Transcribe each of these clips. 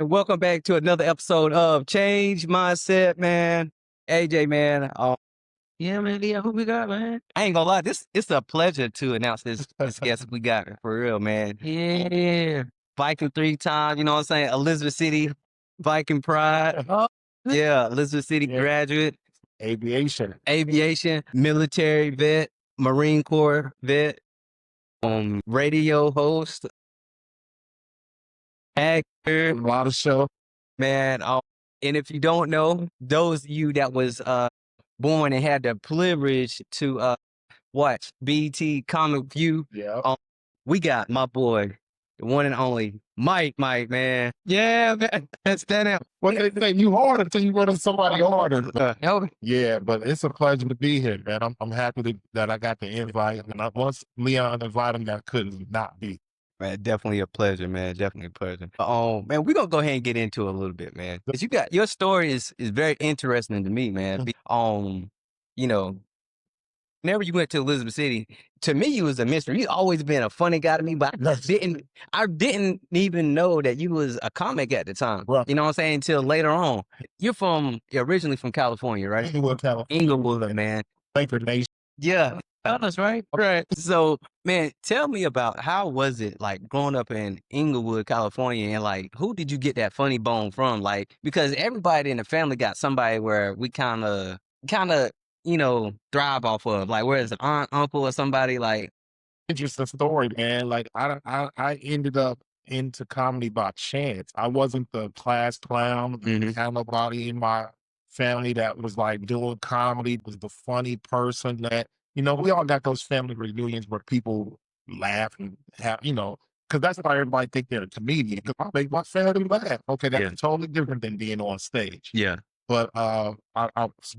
And welcome back to another episode of Change Mindset, man. AJ, man. Yeah, man. Yeah, who we got, man? I ain't gonna lie, it's a pleasure to announce this guest we got for real, man. Yeah. Viking 3 times, you know what I'm saying? Elizabeth City, Viking Pride. Yeah, Elizabeth City graduate, Aviation, military vet, Marine Corps vet, radio host, actor, a lot of show. man. And if you don't know, those of you that was born and had the privilege to watch BET Comicview, Yeah. we got my boy, the one and only MikeMike, man. Yeah, man. That's that out. What they say, you harder until you run into somebody harder. Yo, Yeah, but it's a pleasure to be here, man. I'm happy that I got the invite. And once Leon invited me, I couldn't not be. man, definitely a pleasure, man. Definitely a pleasure. Man, we're gonna go ahead and get into it a little bit, man. Cause your story is very interesting to me, man. You know, whenever you went to Elizabeth City, to me you was a mystery. You always been a funny guy to me, but I didn't even know that you was a comic at the time. Right. You know what I'm saying? Until later on. You're originally from California, right? Inglewood, California. Inglewood, man. Laker Nation. Yeah. That's right. Right. So, man, tell me about how was it like growing up in Inglewood, California, and like who did you get that funny bone from? Like, because everybody in the family got somebody where we kind of thrive off of, like, where it's an aunt, uncle, or somebody like. Interesting story, man. Like I ended up into comedy by chance. I wasn't the class clown. Mhm. Had nobody in my family that was like doing comedy, was the funny person that, we all got those family reunions where people laugh and have, because that's why everybody think they're a comedian. Because I make my family laugh. Okay, that's Yeah. totally different than being on stage. Yeah. But I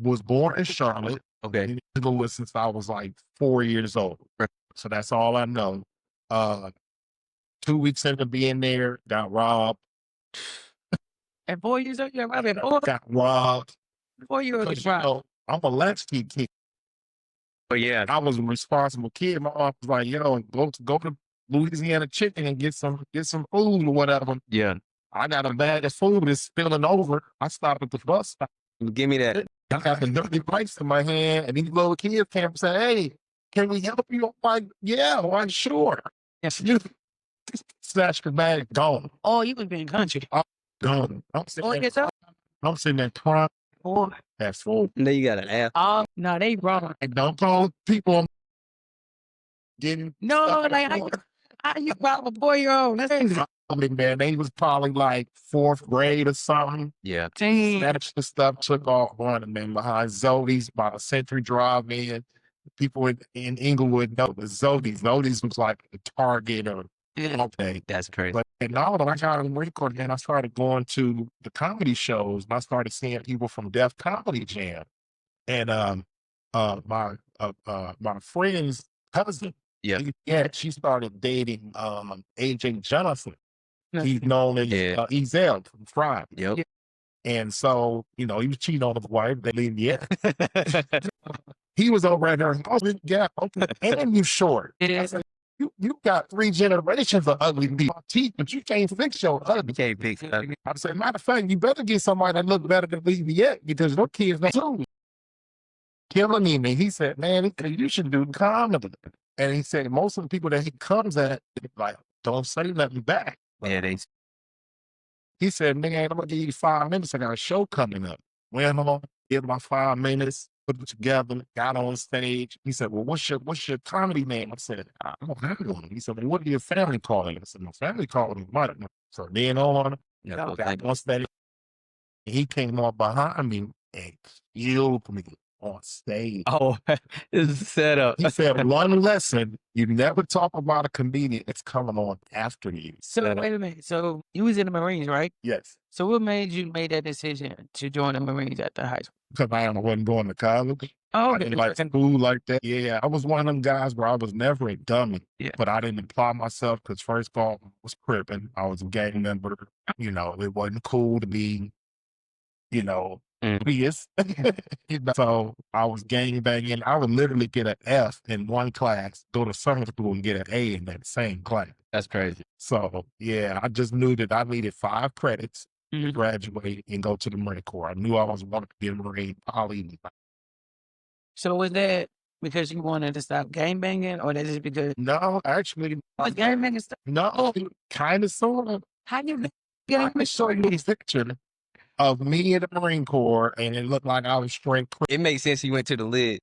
was born in Charlotte. Okay. In Inglewood since I was like 4 years old. Right. So that's all I know. 2 weeks into being there, got robbed. At 4 years old, you're robbing. Got robbed. 4 years old, Because, I'm a latchkey kid. Oh yeah. I was a responsible kid. My mom was like, go to Louisiana Chicken and get some food or whatever. Yeah. I got a bag of food that's spilling over. I stopped at the bus stop. Give me that. I got the dirty pipes in my hand, and these little kids came and said, "Hey, can we help you?" I'm like, "Yeah, why, sure." Yes. You snatched the bag, gone. Oh, you was being country. Gone. I'm sitting there crying. Oh, That's food. no, you got an ass. No, they wrong. And don't call people I'm getting. No, like how you rob a 4-year-old? That's crazy. I mean, man, they was probably like 4th grade or something. Yeah. Snatched the stuff, took off running, man, behind Zodi's by the Century Drive-In. People in Inglewood know the Zodi's. Zodi's was like the Target or okay. That's crazy. But now that I got a record, and I started going to the comedy shows, and I started seeing people from Def Comedy Jam. And my friend's cousin, she started dating AJ Jonathan. He's known as Ezel from Friday. Yep. And so, he was cheating on his wife. They leave yet. He was over at her. Oh, yeah, okay. And you short. I said, you got 3 generations of ugly people, teeth, but you can't fix your ugly. You can't fix it. I said, matter of fact, you better get somebody that look better than Leave yet, because your kids not too. Killing him. And he said, man, you should do comedy. And he said, most of the people that he comes at, like, don't say nothing back. Yeah, He said, man, I'm gonna give you 5 minutes. I got a show coming up. Went on, give my 5 minutes, put it together, got on stage. He said, well, what's your comedy name? I said, I don't have one. He said, well, what do your family call it? I said, my family called me Mike. So then on, got on stage. He came up behind me and killed me on stage. Oh, it's set up. He said, one lesson, you never talk about a comedian that's coming on after you. So wait a minute. So you was in the Marines, right? Yes. So what made you make that decision to join the Marines at the high school? Because I wasn't going to college. Oh, I didn't like school like that. Yeah, I was one of them guys where I was never a dummy. Yeah. But I didn't apply myself because first of all, I was cripping. I was a gang member. It wasn't cool to be, Prius. So I was gang banging. I would literally get an F in one class, go to summer school and get an A in that same class. That's crazy. So yeah, I just knew that I needed 5 credits graduate and go to the Marine Corps. I knew I was wanting to be a Marine, probably. So was that because you wanted to stop gangbanging, or that just because No, actually, was gangbanging stuff? no, kind of, sort of. How you I get can show you a picture of me in the Marine Corps, and it looked like I was straight. It makes sense you went to the lid.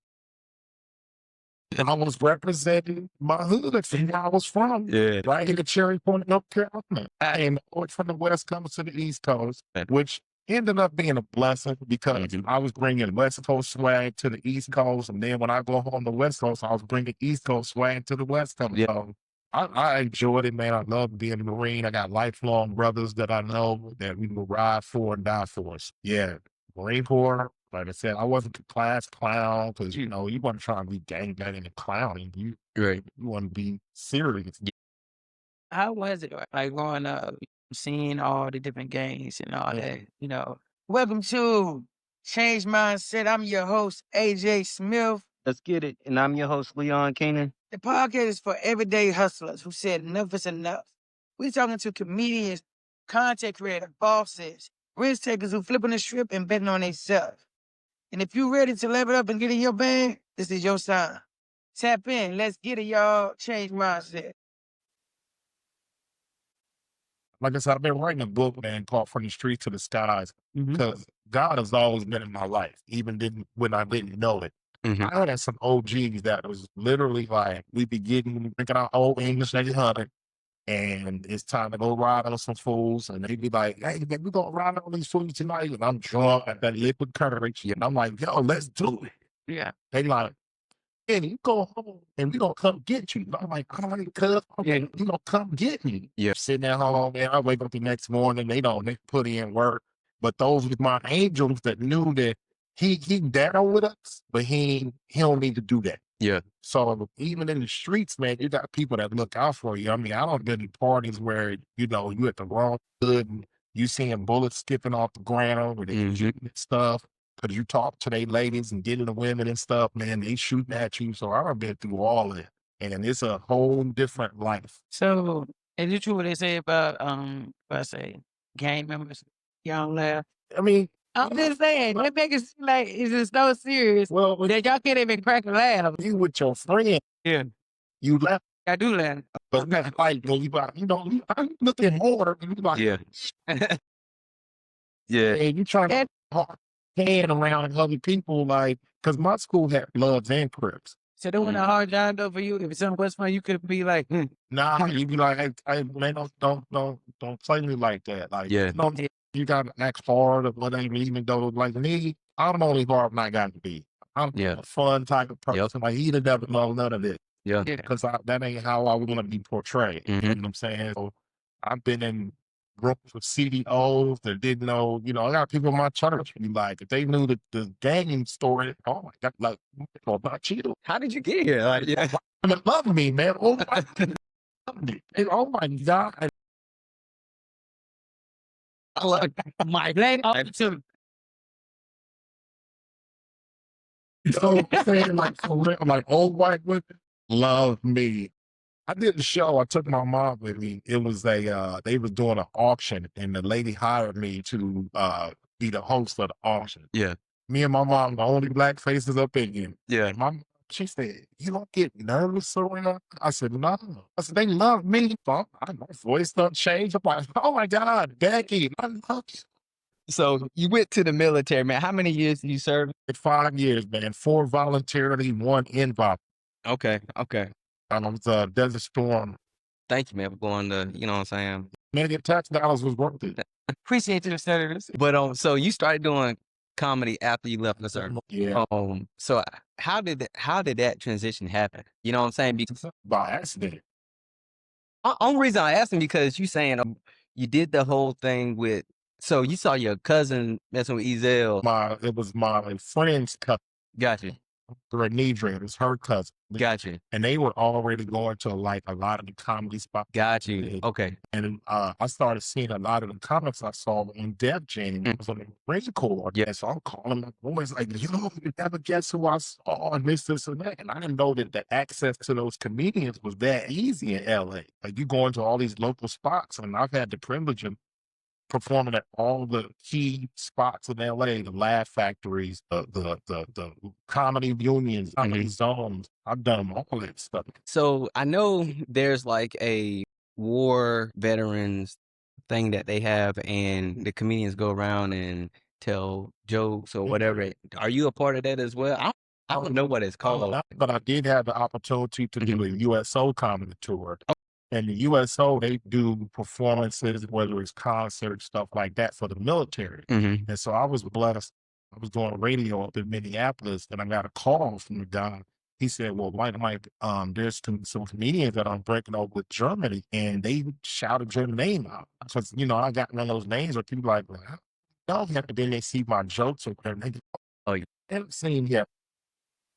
I was representing my hood from where I was from. Yeah. Right here in Cherry Point, North Carolina. I came from the West Coast to the East Coast, which ended up being a blessing because I was bringing West Coast swag to the East Coast. And then when I go home to the West Coast, I was bringing East Coast swag to the West Coast. Yeah. So I enjoyed it, man. I love being a Marine. I got lifelong brothers that I know that we will ride for and die for us. Yeah. Marine Corps, like I said, I wasn't the class clown because, you know, you want to try and be gangbanging and clowning. You want to be serious. How was it like growing up, seeing all the different gangs and all that? You know, welcome to Change Mindset. I'm your host, AJ Smith. Let's get it. And I'm your host, Leon Keenan. The podcast is for everyday hustlers who said enough is enough. We're talking to comedians, content creators, bosses, risk takers who flipping the script and betting on themselves. And if you're ready to level up and get in your bag, this is your sign. Tap in. Let's get it, y'all. Change mindset. Like I said, I've been writing a book, man, called From the Streets to the Skies, because God has always been in my life, even when I didn't know it. I had some OGs that was literally like, we be drinking our old English 800, and it's time to go ride on some fools, and they be like, hey, man, we gonna ride on these fools tonight, and I'm drunk at that liquid courage, and I'm like, yo, let's do it. Yeah. They like, and you go home and we gonna come get you. I'm like, all right, cuz, okay, you gonna come get me. Yeah. Sitting at home, man, I wake up the next morning, they put in work. But those was my angels that knew that he down with us, but he don't need to do that. Yeah. So even in the streets, man, you got people that look out for you. I mean, I don't get in parties where, you know, you at the wrong hood and you seeing bullets skipping off the ground or they shooting and stuff. Because you talk to they ladies and getting the women and stuff, man, they shooting at you. So I've been through all of it. And it's a whole different life. So, is it true what they say about, I say, gang members? Y'all laugh. I mean, I'm just saying, they make it seem like it's just so serious well, that y'all can't even crack a laugh. you with your friend, Yeah. you left, I do laugh. but that's like, you looking harder, and you like, Yeah. Yeah. and you trying to hard hand around other people, like, because my school had Bloods and Crips. So doing a hard job though for you. If something was fun, you could be like, Nah, you be like, hey, man, don't play me like that. Like, Yeah. you gotta act hard or whatever, even though, like me, I'm only hard when I got to be. I'm a fun type of person. Like, he never know none of it. Yeah. Because that ain't how I want to be portrayed. You know what I'm saying? So I've been in groups of CEOs that didn't know, you know, I got people in my church be like, if they knew the gang story, oh my God, like, about Cheeto. How did you get here? Like, yeah. They love me, man. Oh my God. Oh my God. I love my lady. So I'm saying, like, for real, like, old white women love me. I did a show. I took my mom with me. It was they was doing an auction, and the lady hired me to be the host of the auction. Yeah. Me and my mom, the only black faces up in here. Yeah. She said, "You don't get nervous around?" I said, "No." I said, "They love me." My voice don't change. I'm like, "Oh my God, Becky, I love you." So you went to the military, man. How many years did you serve? 5 years, man. 4 voluntarily, 1 involuntarily. Okay. Okay. I was Desert Storm. Thank you, man, for going to, you know what I'm saying? Man, your tax dollars was worth it. Appreciate you, senators. But so you started doing comedy after you left the service. Yeah. So how did that transition happen? You know what I'm saying? Because By accident. only reason I asked him because you saying you did the whole thing with. So you saw your cousin messing with Ezel. It was my friend's cousin. Gotcha. Renedra, it was her cousin. Gotcha. And they were already going to like a lot of the comedy spots. Gotcha. Okay. And I started seeing a lot of the comics I saw on Def Jam. It was on the Marine Corps. Yeah. And so I'm calling my boys like, you never guess who I saw and this, and that. And I didn't know that the access to those comedians was that easy in LA. Like you go into all these local spots, and I've had the privilege of performing at all the key spots in LA, the Laugh Factories, the comedy unions, comedy zones. I've done all that stuff. So I know there's like a war veterans thing that they have, and the comedians go around and tell jokes or whatever. Are you a part of that as well? I don't know what it's called. But I did have the opportunity to do a USO comedy tour. And the USO, they do performances, whether it's concerts, stuff like that for the military. And so I was blessed. I was doing radio up in Minneapolis, and I got a call from the guy. He said, well, Mike, there's some comedians that I'm breaking up with Germany, and they shouted your name out. Because, I got one of those names where people like, well, I don't have to, then they see my jokes or whatever. They go, oh, you haven't seen yet.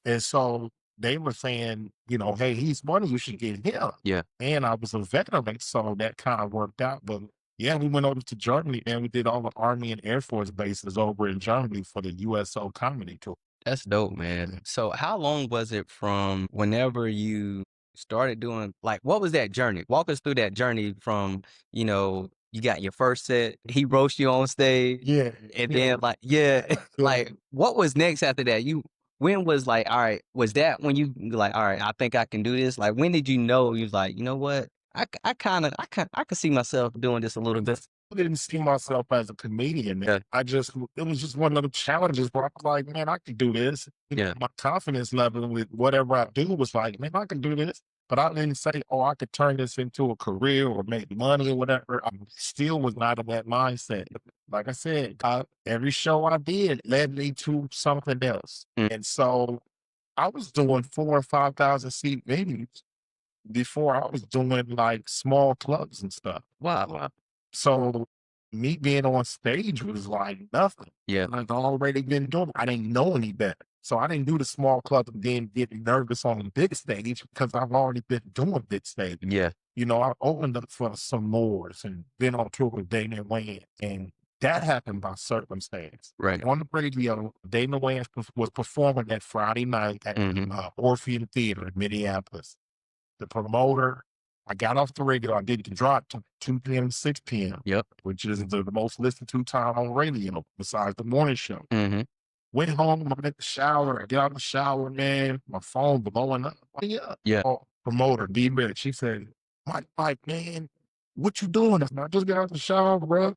And so they were saying, hey, he's funny, you should get him. Yeah. And I was a veteran, so that kind of worked out. But yeah, we went over to Germany and we did all the Army and Air Force bases over in Germany for the USO comedy tour. That's dope, man. So how long was it from whenever you started doing, like, what was that journey? Walk us through that journey from, you got your first set, he roast you on stage. Yeah. And then like what was next after that? When was like, all right, was that when you like, all right, I think I can do this? Like, when did you know you was like, you know what? I could see myself doing this a little bit. I didn't see myself as a comedian. Man. Yeah. It was just one of the challenges where I was like, man, I can do this. Yeah. My confidence level with whatever I do was like, man, I can do this. But I didn't say, oh, I could turn this into a career or make money or whatever. I still was not in that mindset. Like I said, every show I did led me to something else. And so I was doing 4,000 or 5,000 seat venues before I was doing like small clubs and stuff. Wow. So me being on stage was like nothing. Yeah. Like I already been doing it. I didn't know any better. So I didn't do the small club and then get nervous on the big stage because I've already been doing big stage. Yeah. I opened up for some Moors and been on tour with Dana Wayne, and that happened by circumstance. Right. On the radio, Dana Wayne was performing that Friday night at Orpheum Theater in Minneapolis. The promoter, I got off the radio. I did the drop to 2 p.m. to 6 p.m. Yep. Which is the most listened to time on radio besides the morning show. Went home, I'm in the shower. I get out of the shower, man. My phone blowing up. Yeah. Oh, promoter, D-Rich. She said, Mike, man, what you doing? I just got out of the shower, bro.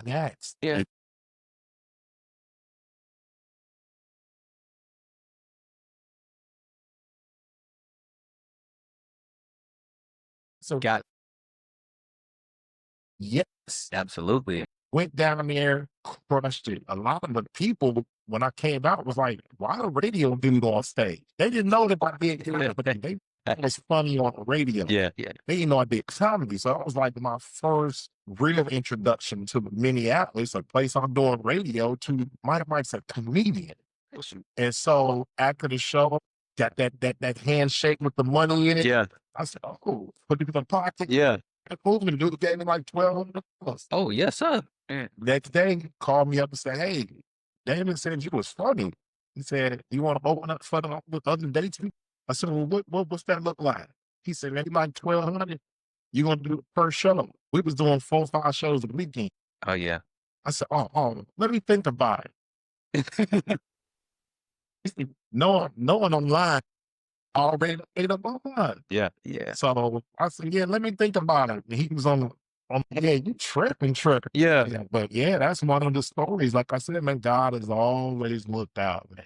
That's Yeah. So Got yes. absolutely. Went down there, crushed it. A lot of the people, when I came out, was like, why the radio dude on stage? They didn't know that I did comedy, but they was funny on the radio. Yeah. They didn't know I did comedy. So that was like my first real introduction to Minneapolis, a place I'm doing radio, to Mike's a comedian. And so after the show, got that handshake with the money in it. Yeah. I said, oh, put it in the pocket. Yeah. That movement dude gave me like $1,200. Oh, yes, sir. Next day, called me up and said, hey, Damon said you was funny. He said, you want to open up for the with other dates? I said, well, what's that look like? He said, maybe like $1,200. You gonna do the first show? We was doing 4 or 5 shows a weekend. Oh, yeah. I said, oh, let me think about it. No one online already made up online. Yeah. So I said, yeah, let me think about it. And he was on yeah, you tripping. Yeah. But yeah, that's one of the stories. Like I said, man, God has always looked out, man.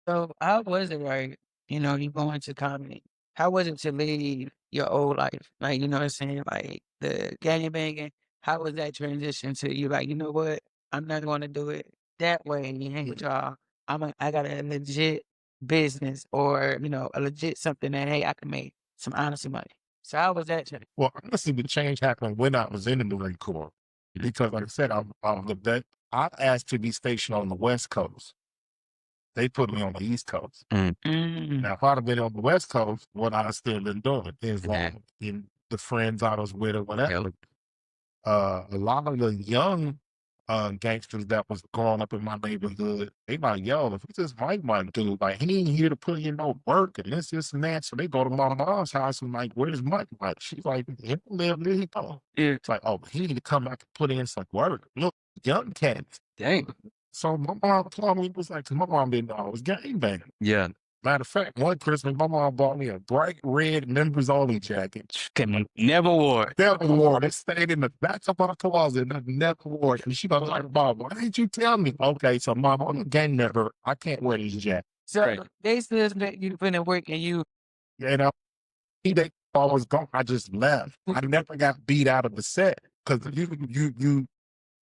So how was it, right? You go into comedy. How was it to leave your old life? Like, you know what I'm saying? Like the gang banging. How was that transition to you? Like, you know what? I'm not going to do it that way. And you hang with y'all. I got a legit business or, a legit something that, hey, I can make some honest money. So how was that change? Well, honestly, the change happened when I was in the Marine Corps. Because like I said, I asked to be stationed on the West Coast. They put me on the East Coast. Now, if I'd have been on the West Coast, what I'd still been doing is in the friends I was with or whatever. A lot of the young gangsters that was growing up in my neighborhood. They like, yo, if it's this MikeMike dude, like he ain't here to put in no work and this and that. So they go to my mom's house and like, where's MikeMike? She's like, he don't live near here. It's like, oh, he need to come back and put in some work. Look, young cats. Dang. So my mom told me, it was like, 'cause my mom didn't know I was gangbanging. Yeah. Matter of fact, one Christmas, my mom bought me a bright red members only jacket. Never wore it. Never wore it. It stayed in the back of my closet and I never wore it. And she was like, Mom, why didn't you tell me? Okay, so Mom, I'm a gang member. I can't wear this jacket. So Right. they still expect you to put in work and you You know, they always gone. I just left. I never got beat out of the set because you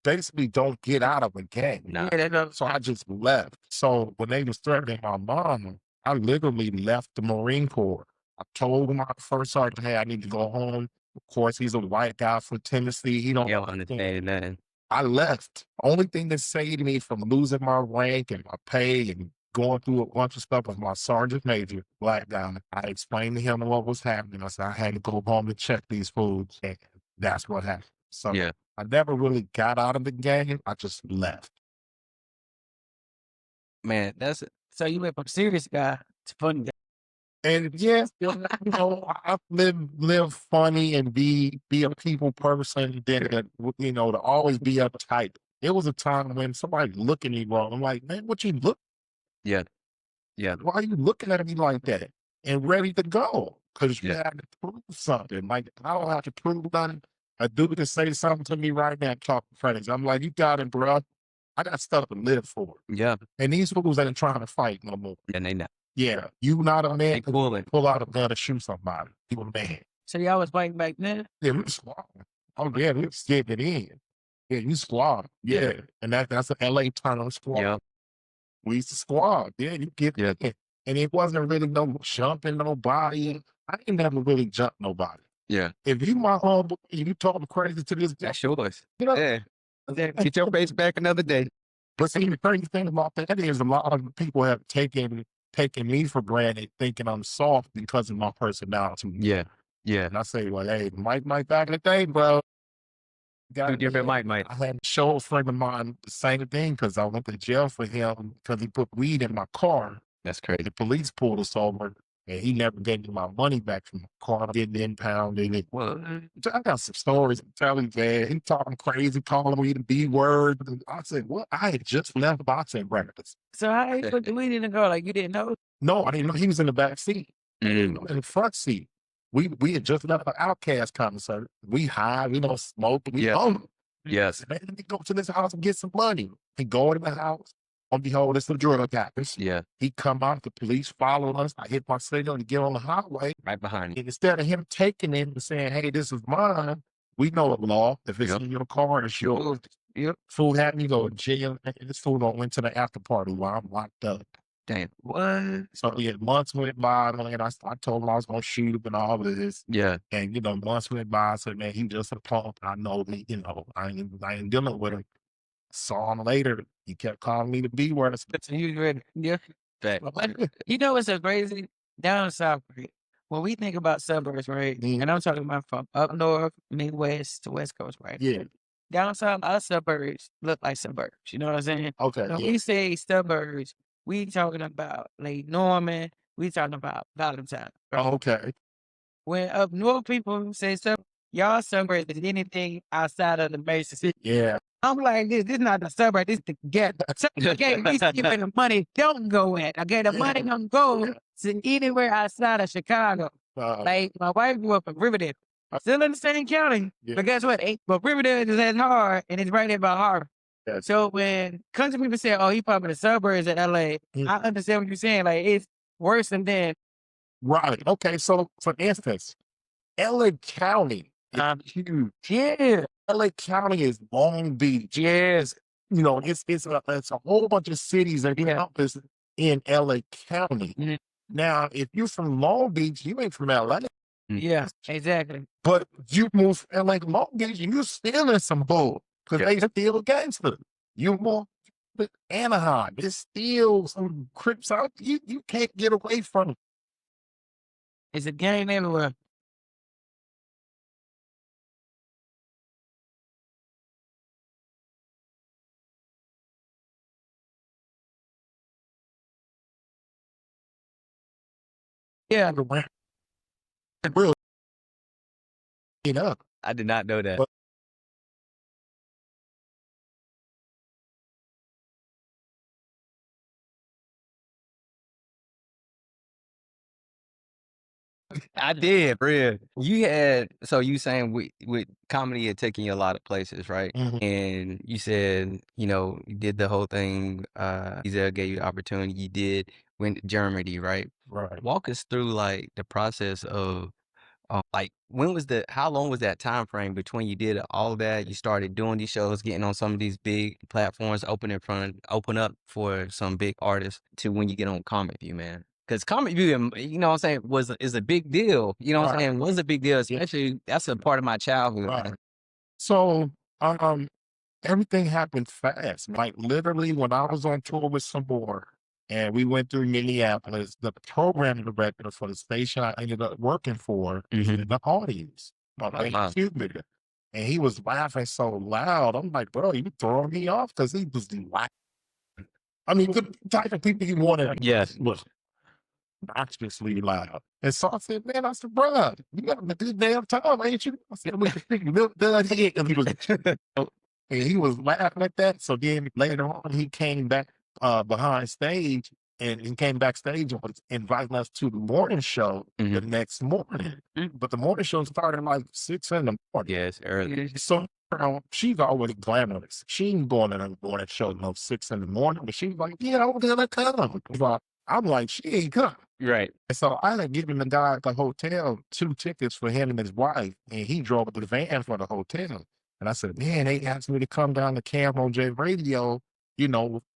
basically don't get out of a gang. Nah. yeah, that's So I just left. So when they was threatening my mom, I literally left the Marine Corps. I told my first sergeant, hey, I need to go home. Of course, he's a white guy from Tennessee. He don't You don't understand nothing. I left. Only thing that saved me from losing my rank and my pay and going through a bunch of stuff was my sergeant major, black guy. I explained to him what was happening. I said I had to go home and check these foods. And that's what happened. So Yeah. I never really got out of the game. I just left. Man, that's so you went from serious guy to funny guy. And yes, you know, I live funny and be a people person. Then you know, to always be uptight. It was a time when somebody looked at me wrong. I'm like, man, what you look? yeah. Yeah. Why are you looking at me like that? And ready to go because you Yeah. have to prove something. Like I don't have to prove nothing. A dude can say something to me right now, talking crazy. I'm like, you got it, bro. I got stuff to live for. Yeah. And these fools ain't trying to fight no more. And they not. Yeah, you not a man They to coolin'. pull out a gun and shoot somebody. You a man. So y'all was fighting back then? Yeah, we squad. Oh yeah, we was getting it in. Yeah, you squad. Yeah. And that's an LA term, squad. Yeah. We used to squad. Yeah, you get Yeah. in. And it wasn't really no jumping nobody. I ain't never really jumped nobody. Yeah. If you my homeboy and you talking crazy to this guy, That's yours. you know, Yeah. Get your face back another day. but see the crazy thing about that is a lot of people have taken me for granted, thinking I'm soft because of my personality. Yeah. Yeah. And I say, well, hey, Mike back in the day, bro. Two different Mike. I had a show a friend of mine the same thing because I went to jail for him because he put weed in my car. That's crazy. The police pulled us over and he never gave me my money back from the car. Didn't impound it. Well, I got some stories to tell you, man. He talking crazy, calling me the B word. And I said, what? I had just left boxing practice. So how you put the weed in the car? Like you didn't know? No, I didn't know he was in the back seat. mm, In the front seat. We had just left an Outcast concert. We high, we don't smoke. We Yeah. hungry. yes. Man, let me go to this house and get some money. He go in the house. On behold, it's the drug guys. Yeah. He come out, the police follow us. I hit my signal to get on the highway. Right behind you. And instead of him taking it and saying, hey, this is mine, we know the law. If it's Yep. in your car, it's yours. Yep. Fool had me go to jail. And this fool don't went to the after party while I'm locked up. Damn. What? So yeah, months went by, and I told him I was gonna shoot him and all of this. Yeah. And you know, months went by. I said, man, he just a punk. I know that, you know, I ain't dealing with him. Saw him later. He kept calling me the B word. I said, So you ready? Yeah. Fact. You know what's so crazy? Down south, right? When we think about suburbs, right? Mhm. And I'm talking about from up north, Midwest to West Coast, right? yeah, Down south, our suburbs look like suburbs. You know what I'm saying? okay, When yeah, we say suburbs, we talking about Lake Norman, we talking about Valentine. Right? okay, When up north people say suburbs, y'all suburbs is anything outside of the major city. yeah, I'm like, this is not the suburb, this is the ghetto. So, okay, at least where the money don't go at. Okay, the money don't go to anywhere outside of Chicago. Like, my wife grew up in Riverdale. Still in the same county. Yeah. But guess what? But Riverdale is as hard, and it's right there by Harbor. Yes. So when country people say, oh, he probably the suburbs of LA, Mm. I understand what you're saying. Like, it's worse than that. right. Okay, so for instance, LA County is huge. Yeah. LA County is Long Beach. Yes. You know, it's a whole bunch of cities that encompass in LA County. Mhm. Now, if you're from Long Beach, you ain't from LA. Yeah, exactly. But you move from LA to Long Beach, and you're still in some bull because they still gangster. You move to Anaheim, there's still some Crips out. You can't get away from it. It's a game everywhere. Yeah. Real up. I did not know that. But I did, real. You had you saying with comedy had taken you a lot of places, right? Mhm. And you said, you did the whole thing, Giselle gave you the opportunity, you went to Germany, right? Right. Walk us through like the process of like how long was that time frame between you did all of that, you started doing these shows, getting on some of these big platforms, open up for some big artists to when you get on Comic View, man? Because Comic View, you know what I'm saying, is a big deal. You know what I'm saying? Was a big deal, especially that's a part of my childhood. Right. Man. So everything happened fast. Like literally when I was on tour with some more and we went through Minneapolis, the program director for the station I ended up working for was in the audience. Cuban. And he was laughing so loud. I'm like, bro, you throwing me off? Because he was laughing. I mean, the type of people you wanted. Yes. Was obnoxiously loud. And so I said, man, I said, bro, you got a good damn time, ain't you? I said, we can think milk done here. And he was laughing at that. So then later on, he came back behind stage and he came backstage and was inviting us to the morning show the next morning. But the morning show started like 6 in the morning. Yes, early. So she's always glamorous. She ain't going to the morning show no 6 in the morning, but she's like, yeah, I'm gonna come. I'm like, she ain't come. Right. And so I had given the guy at the hotel 2 tickets for him and his wife, and he drove the van for the hotel. And I said, man, they asked me to come down to Camo J Radio,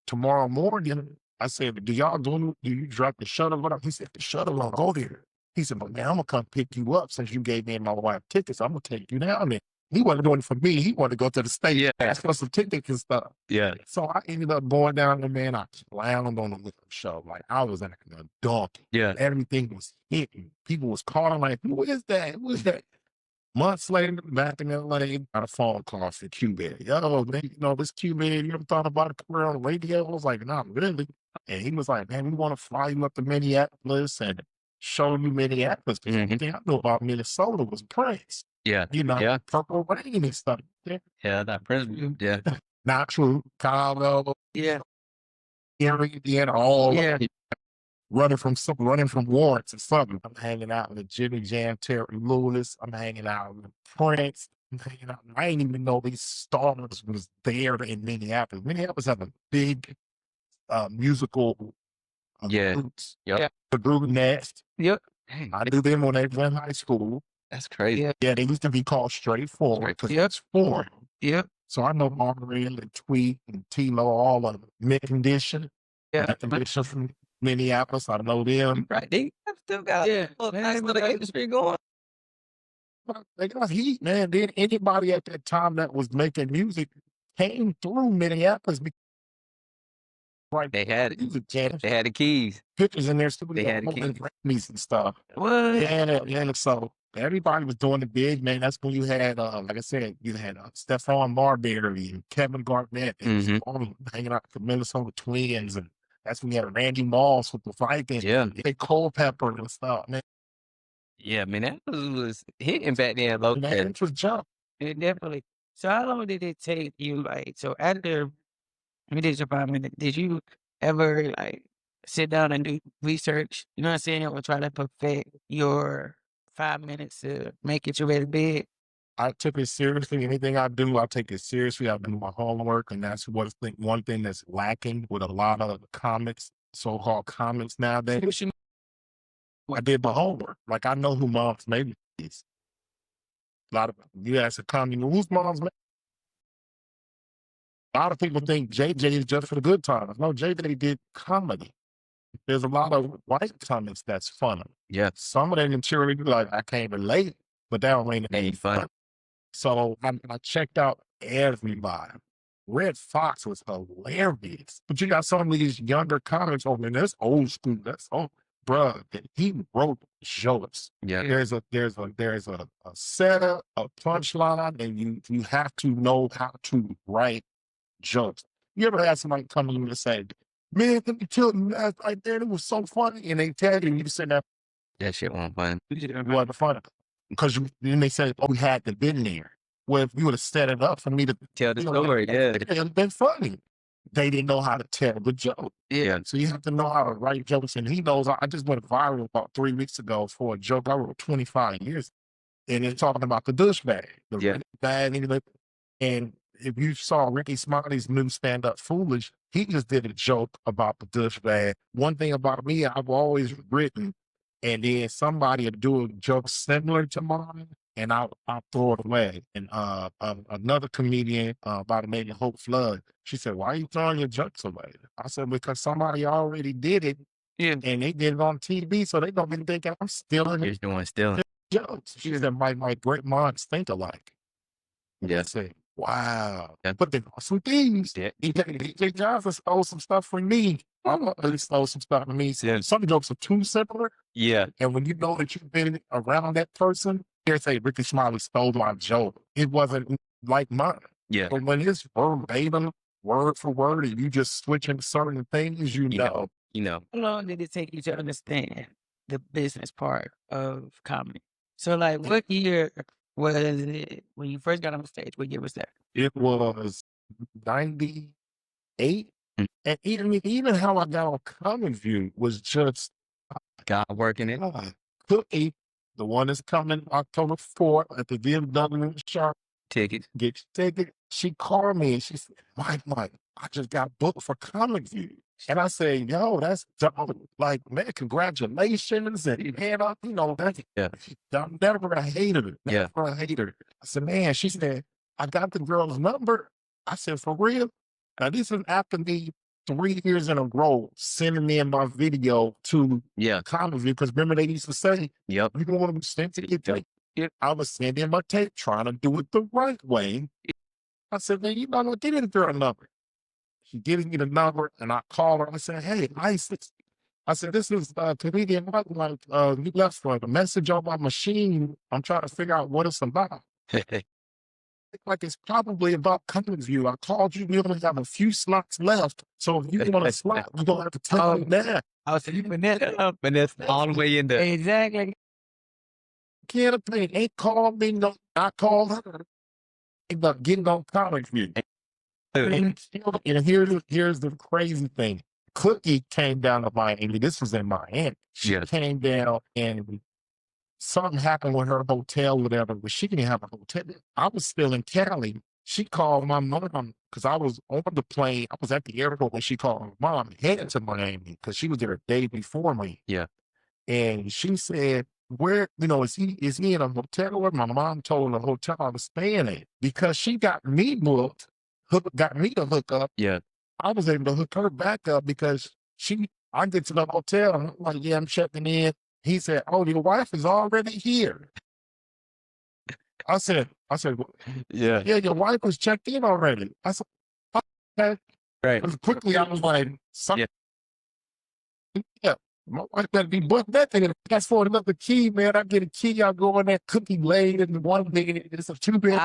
tomorrow morning. I said, do you drop the shuttle? He said, the shuttle won't go there. He said, but man, I'm gonna come pick you up since you gave me and my wife tickets. I'm gonna take you down there. He wasn't doing it for me. He wanted to go to the state, ask for some tickets and stuff. Yeah. So I ended up going down there, man. I clowned on the show. Like I was acting a donkey. Yeah. Everything was hitting. People was calling like, who is that? Who is that? Months later, back in LA, got a phone call for Q-Man. Yo, man, this Q-Man, you ever thought about a career on the radio? I was like, not really. And he was like, man, we want to fly you up to Minneapolis and show you Minneapolis. The only thing I knew about Minnesota was Prince. Yeah. Purple Rain and stuff. Yeah, that Prince. Yeah. Not true. Chicago. Yeah. Indiana, all running from warrants or something. I'm hanging out with Jimmy Jam, Terry Lewis. I'm hanging out with Prince. I'm hanging out. I didn't even know these stars was there in Minneapolis. Minneapolis have a big musical roots. Yep. The group Nest. Yep. I knew them when they were in high school. That's crazy. Yeah, they used to be called Straightforward because it's foreign. Yep. So I know Margaret and Tweet and T-Lo, all of them. Mid Condition. Yeah. Condition from Minneapolis. I know them. Right. They still got a nice little industry going. They got heat, man. Then anybody at that time that was making music came through Minneapolis. Right. They had it. Music jams. They had the keys. Pictures in their studio. They had the keys. Grammys and stuff. What? Yeah. So everybody was doing the big, man. That's when you had, like I said, you had Stephon Marbury and Kevin Garnett and all hanging out with the Minnesota Twins. And that's when you had Randy Moss with the Vikings. Yeah. They Culpepper and stuff, man. Yeah, man, that was hitting back then, low. Man, it was jump. It definitely. So how long did it take you, so after you did your 5 minutes, did you ever, sit down and do research, you know what I'm saying, or try to perfect your 5 minutes to make it really big? I took it seriously. Anything I do, I take it seriously. I do my homework, and that's one thing that's lacking with a lot of comics, so-called comics nowadays. I did my homework. Like I know who Mom's Maybe is. A lot of you ask a comic, who's Mom's Maybe? A lot of people think JJ is just for the good times. No, JJ did comedy. There's a lot of white comics that's funny. Yeah. Some of them material, like I can't relate, but that don't mean it ain't fun. So I checked out everybody. Red Fox was hilarious. But you got some of these younger comics over there. That's old school. That's old. Bruh, he wrote jokes. Yeah. There's a setup, a punchline, and you have to know how to write jokes. You ever had somebody come to you and say, man, let me tell you, that right there, it was so funny, and they tell you, you sit there, That shit wasn't fun. It wasn't funny. Because then they said, oh, we had to been there. Well, if you would have set it up for me to Tell the story, yeah. it would have been funny. They didn't know how to tell the joke. Yeah. So you have to know how to write jokes. And he knows, I just went viral about 3 weeks ago for a joke I wrote 25 years. And it's talking about the douchebag. The bag. And if you saw Ricky Smiley's new stand-up Foolish, he just did a joke about the douchebag. One thing about me, I've always written, and then somebody would do a joke similar to mine, and I'll throw it away. And another comedian by the name of Hope Flood, she said, "Why are you throwing your jokes away?" I said, "Because somebody already did it, and they did it on TV, so they don't even think I'm stealing You're doing stealing. jokes." She said, "My great minds think alike." Yeah. I said, "Wow." Yeah. But then some things. Yeah. DJ Johnson stole some stuff from me. He stole some stuff from me. So some jokes are too similar. Yeah. And when you know that you've been around that person, they say Ricky Smiley stole my joke. It wasn't like mine. Yeah. But when it's verbatim, word for word, and you just switching certain things, you know. How long did it take you to understand the business part of comedy? So, like, what year was it when you first got on stage? What year was that? It was 98. Mm. And even how I got on Comicview was just God working it. Cookie, the one that's coming October 4th at the VFW Sharp. Tickets. Get your ticket. She called me and she said, Mike, I just got booked for Comicview. And I said, yo, that's dope. Like, man, congratulations. And that's, I'm never a hater. Never a hater. I said, man, she said, I got the girl's number. I said, for real? Now, this is after me 3 years in a row sending in my video to Comicview. Because remember, they used to say, you don't want to send to your tape. I was sending my tape, trying to do it the right way. I said, man, you know, get in the girl number. She gives me the number, and I call her. I said, hey, I said, this is comedian Mike. Like, you left for a message on my machine. I'm trying to figure out what it's about. Like, it's probably about Comicview. I called you. We only have a few slots left. So if you want a slot, you're going to have to tell me that. Oh, so you finesse up. And that's all the way in there. Exactly. Can't think. Ain't called me. No, I called her. End up getting on Comicview. And here's the crazy thing. Cookie came down to Miami. This was in Miami. She came down and something happened with her hotel, whatever, but she didn't have a hotel. I was still in Cali. She called my mom because I was on the plane. I was at the airport when she called my mom, headed to Miami because she was there a day before me. Yeah. And she said, where, is he in a hotel? Or my mom told her the hotel I was staying at because she got me booked. Got me to hook up. Yeah. I was able to hook her back up because I get to the hotel and I'm like, I'm checking in. He said, oh, your wife is already here. I said, your wife was checked in already. I said, okay. Right. Quickly, I was like, my wife better be booked that thing. That's for another key, man. I get a key, I'll go in that cookie laid in the one bed. It's a 2-bed.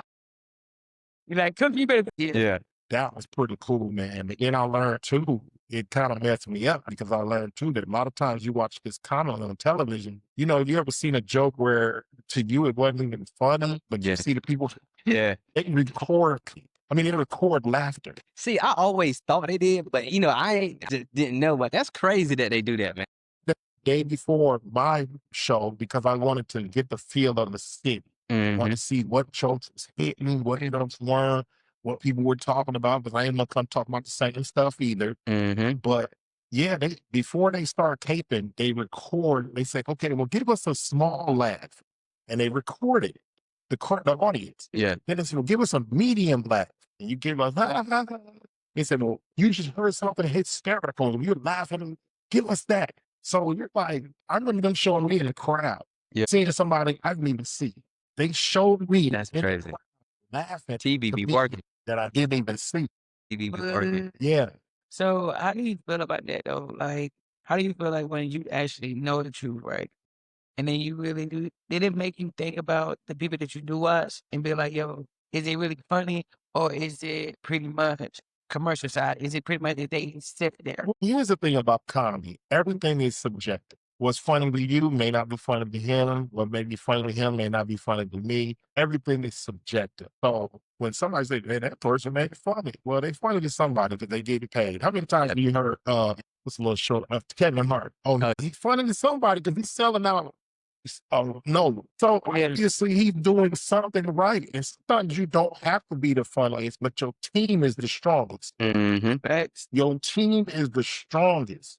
You're like, Cookie, baby. Yeah. That was pretty cool, man. And I learned too, it kind of messed me up because I learned too that a lot of times you watch this comment on television, you ever seen a joke where to you it wasn't even funny, but you see the people, they record laughter. See, I always thought they did, but I just didn't know. But that's crazy that they do that, man. The day before my show, because I wanted to get the feel of the city. I want to see what jokes was hitting, what jokes weren't, what people were talking about, because I ain't gonna come talk about the same stuff either. But before they start taping, they record. They say, okay, well, give us a small laugh, and they record it. The audience. Yeah. Then they say, well, give us a medium laugh, and you give us. They said, well, you just heard something hysterical, and you're laughing. Give us that. So you're like, I remember them showing me in the crowd, seeing somebody I didn't even see. They showed me. That's crazy. Laughing. TV be working. That I didn't even see. TV be working. Yeah. So how do you feel about that though? Like, how do you feel like when you actually know the truth, right? And then you really do, did it make you think about the people that you do watch and be like, yo, is it really funny or is it pretty much commercial side? Is it pretty much that they sit there? Well, here's the thing about comedy. Everything is subjective. what's funny to you may not be funny to him. What may be funny to him may not be funny to me. Everything is subjective. So when somebody says, "Man, that person made it funny," well, they funny to somebody because they get paid. How many times have you heard what's a little short of Kevin Hart? Oh, he's funny to somebody because he's selling out. No. So obviously he's doing something right. And sometimes you don't have to be the funniest, but your team is the strongest. Facts. Your team is the strongest.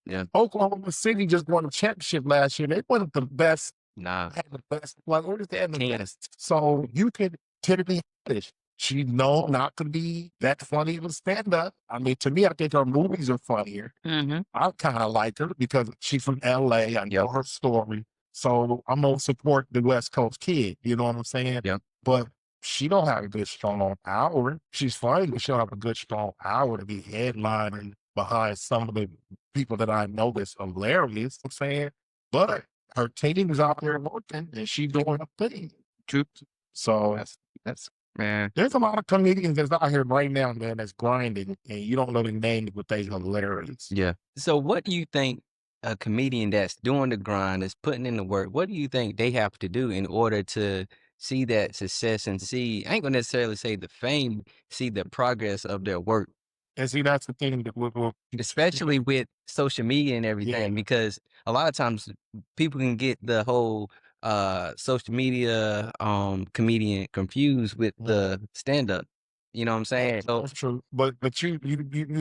Yeah. Oklahoma City just won a championship last year. They weren't the best. Nah. Had the best. Like, what is that? The Can't. best. So you can typically this. She's known not to be that funny of a stand-up. I mean, to me, I think her movies are funnier. I kind of like her because she's from LA. I know her story. So I'm gonna support the West Coast kid. You know what I'm saying? Yep. But she don't have a good strong hour. She's funny, but she don't have a good strong hour to be headlining behind some of the people that I know that's hilarious. I'm saying, but her team is out there working and she's doing her thing. True. So That's man. there's a lot of comedians that's out here right now, man, that's grinding, and you don't know the name, but they hilarious. Yeah. So what do you think a comedian that's doing the grind, is putting in the work, what do you think they have to do in order to see that success and see, I ain't gonna necessarily say the fame, see the progress of their work? And see, that's the thing that we'll Especially with social media and everything, because a lot of times people can get the whole social media comedian confused with the stand-up. You know what I'm saying? So that's true. But you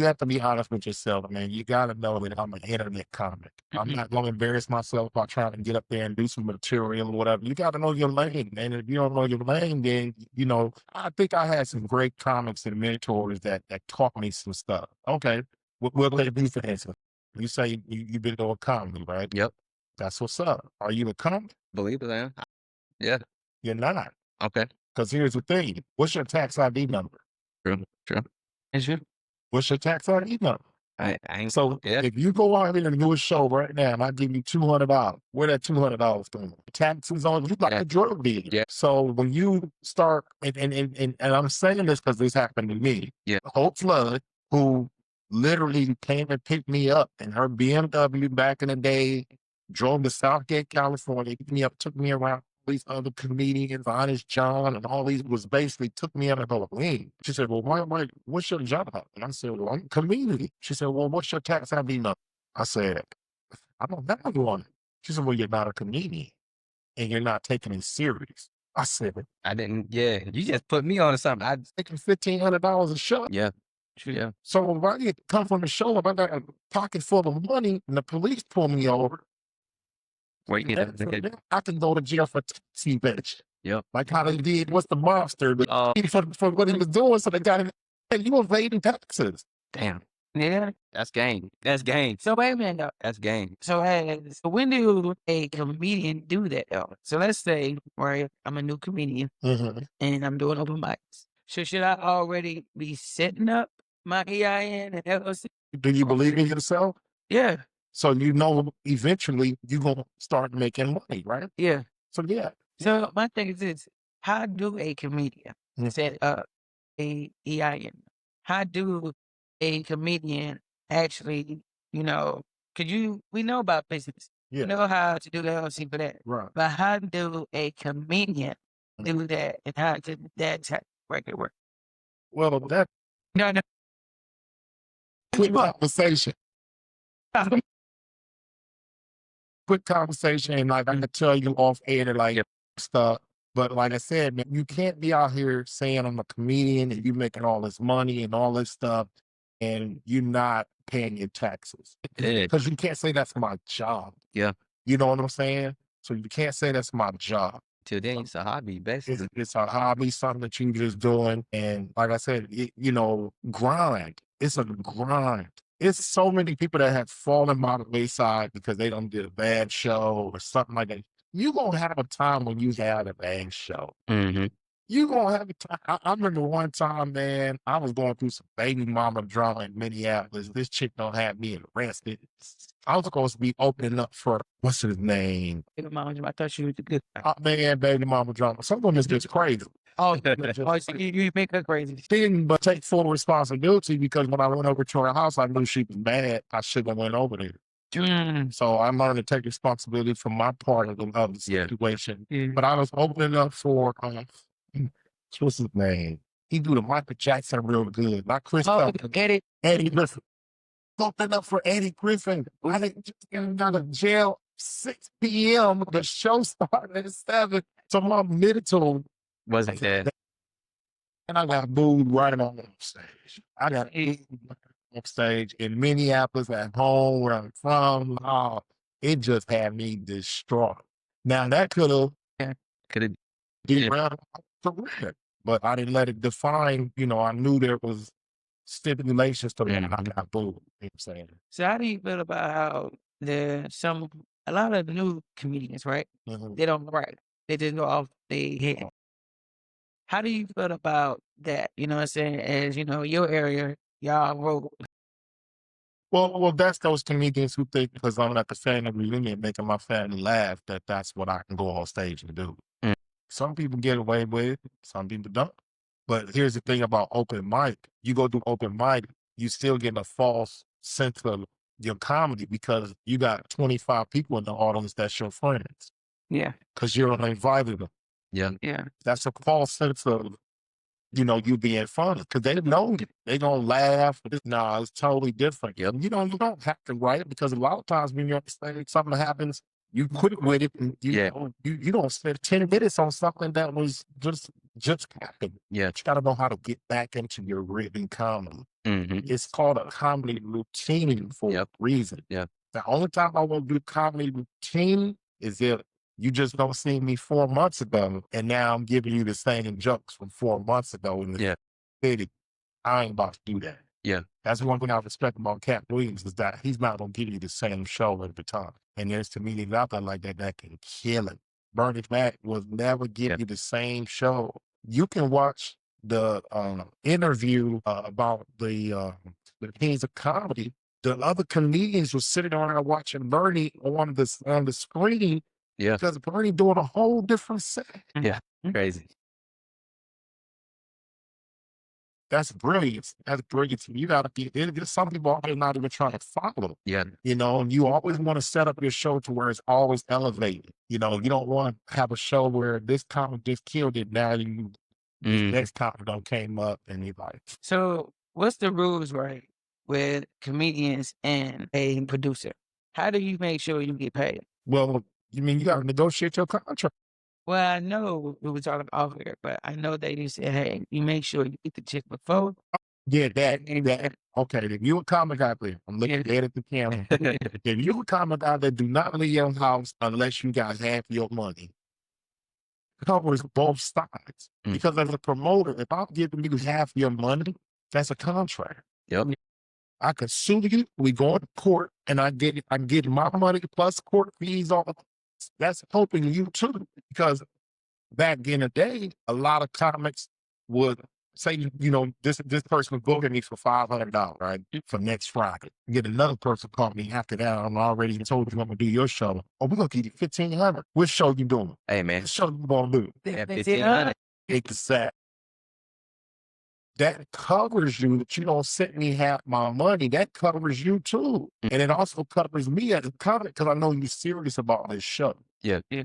have to be honest with yourself, man. You gotta know that I'm an internet comic. I'm not gonna embarrass myself by trying to get up there and do some material or whatever. You gotta know your lane. And if you don't know your lane, then you know, I think I had some great comics and mentors that taught me some stuff. Okay. We'll let it be for instance. You say you've been doing comedy, right? Yep. That's what's up. Are you a comic? Believe it, man. Yeah. You're not. Okay. Because here's the thing. What's your tax ID number? True. Is you? What's your tax ID number? I ain't So if you go out here and do a show right now and I give you $200, where that $200 going? Taxes on you like a drug dealer. Yeah. So when you start and I'm saying this because this happened to me. Yeah. Hope Flood, who literally came and picked me up in her BMW back in the day, drove to Southgate, California, picked me up, took me around. These other comedians, Honest John, and all these was basically took me out of Halloween. She said, "Well, what's your job?" And I said, "Well, I'm a comedian." She said, "Well, what's your tax ID number?" I said, "I don't have one." She said, "Well, you're not a comedian, and you're not taking it serious." I said, I didn't. Yeah, you just put me on to something. I "Taking $1,500 a show." yeah. Yeah. So if I come from the show, if I got a pocket full of money, and the police pull me over. Wait, I can go to jail for taxi bitch. Yep. Like how they did, what's the monster? For what he was doing, so they got him. And you evading taxes. Damn. Yeah. That's game. That's game. So wait a minute though. That's game. So when do a comedian do that though? So let's say, right, I'm a new comedian and I'm doing open mics. So should I already be setting up my EIN and LLC? Do you believe in yourself? Yeah. So you know eventually you're gonna start making money, right? Yeah. So yeah. So my thing is this: how do a comedian set up a EIN? How do a comedian actually, we know about business. Yeah. We know how to do the LLC for that. Right. But how do a comedian do that, and how does that record work? Well, that No. quick conversation. Quick conversation, and like I can tell you off air, like stuff. But like I said, man, you can't be out here saying I'm a comedian and you making all this money and all this stuff, and you're not paying your taxes. Because you can't say that's my job. Yeah. You know what I'm saying? So you can't say that's my job. Till then, it's a hobby, basically. It's a hobby, something that you just doing. And like I said, grind. It's a grind. It's so many people that have fallen by the wayside because they don't did a bad show or something like that. You're going to have a time when you had a bad show. You're going to have a time. I remember one time, man, I was going through some baby mama drama in Minneapolis. This chick don't have me arrested. I was supposed to be opening up for, what's his name? Baby mama, I thought she was a good. Man, baby mama drama. Some of them is just crazy. Oh, you make her crazy. Didn't but take full responsibility because when I went over to her house, I knew she was mad. I shouldn't have went over there. So I learned to take responsibility for my part of the situation. But I was opening up for what's his name? He do the Michael Jackson real good. Not Chris. Eddie. Eddie, listen. Opening up for Eddie Griffin. I didn't get out of jail 6 p.m. The show started at 7. So my middle Wasn't that? and I got booed right on stage. I got eaten on stage in Minneapolis at home where I'm from. Oh, it just had me distraught. Now that could have derailed my career, but I didn't let it define. I knew there was stipulations to that. I got booed. You know what I'm saying? So how do you feel about how a lot of new comedians, right? They don't write. They just go off the head. How do you feel about that? You know what I'm saying? As your area, y'all wrote. Well, that's those comedians who think because I'm at the family reunion making my family laugh that's what I can go on stage and do. Some people get away with it, some people don't. But here's the thing about open mic. You go do open mic, you still get a false sense of your comedy because you got 25 people in the audience that's your friends. Yeah. Because you're invited them. Yeah. That's a false sense of, you being funny because they know they gonna laugh. Nah, it's totally different. You don't have to write it because a lot of times when you're on stage, something happens, you quit with it, and you don't spend 10 minutes on something that was just happened. Yeah, you got to know how to get back into your written comedy. It's called a comedy routine for a reason. The only time I won't do comedy routine is if you just don't see me 4 months ago, and now I'm giving you the same jokes from 4 months ago in the city. I ain't about to do that. That's one thing I respect about Cat Williams is that he's not going to give you the same show every time. And there's comedians out there like that can kill it. Bernie Mac will never give you the same show. You can watch the interview about the Kings of Comedy. The other comedians were sitting around watching Bernie on the screen. Because Bernie doing a whole different set. Crazy. That's brilliant. That's brilliant. You got to there's some people out there not even trying to follow. And you always want to set up your show to where it's always elevated. You don't want to have a show where this comic just killed it. Now next comic don't came up and he like. So what's the rules, right, with comedians and a producer? How do you make sure you get paid? Well, you got to negotiate your contract. Well, I know we were talking off here, but I know that you said, hey, you make sure you get the check before. Yeah, that. Okay, if you a comic out there, I'm looking dead at the camera. If you a comic out there, do not leave your house unless you got half your money. Covers both sides. Because as a promoter, if I'm giving you half your money, that's a contract. I could sue you. We go to court, and I'm getting my money plus court fees. That's helping you too, because back in the day, a lot of comics would say, this person was booking me for $500, right, for next Friday. Get another person call me after that. I'm already told you I'm gonna do your show. Oh, we're gonna give you $1,500. Which show you doing? Hey man, What show you gonna do? $1,500. Exactly. That covers you, that you don't send me half my money. That covers you too. And it also covers me as a comic because I know you're serious about this show.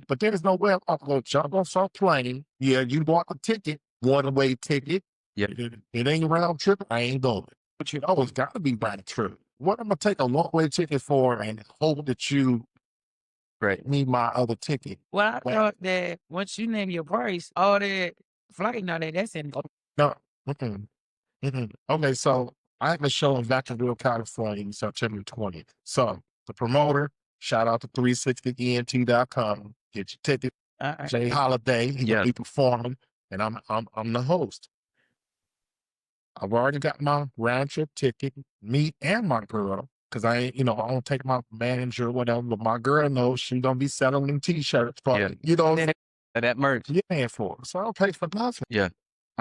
But there's no way I'm going to jump on some plane. You bought a ticket, one-way ticket. It ain't round trip. I ain't going. But it's got to be round trip. What I'm going to take a one-way ticket for and hope that you need my other ticket? Well, I thought that once you name your price, all that flight and all that's in. No. Okay, so I have a show in Vacaville, California, September 20th. So the promoter, shout out to 360ent.com. Get your ticket. Jay Holiday, he'll be performing, and I'm the host. I've already got my round trip ticket, me and my girl, because I don't take my manager or whatever, but my girl knows she's gonna be selling them t-shirts for that merch. For her. So I'll pay for nothing.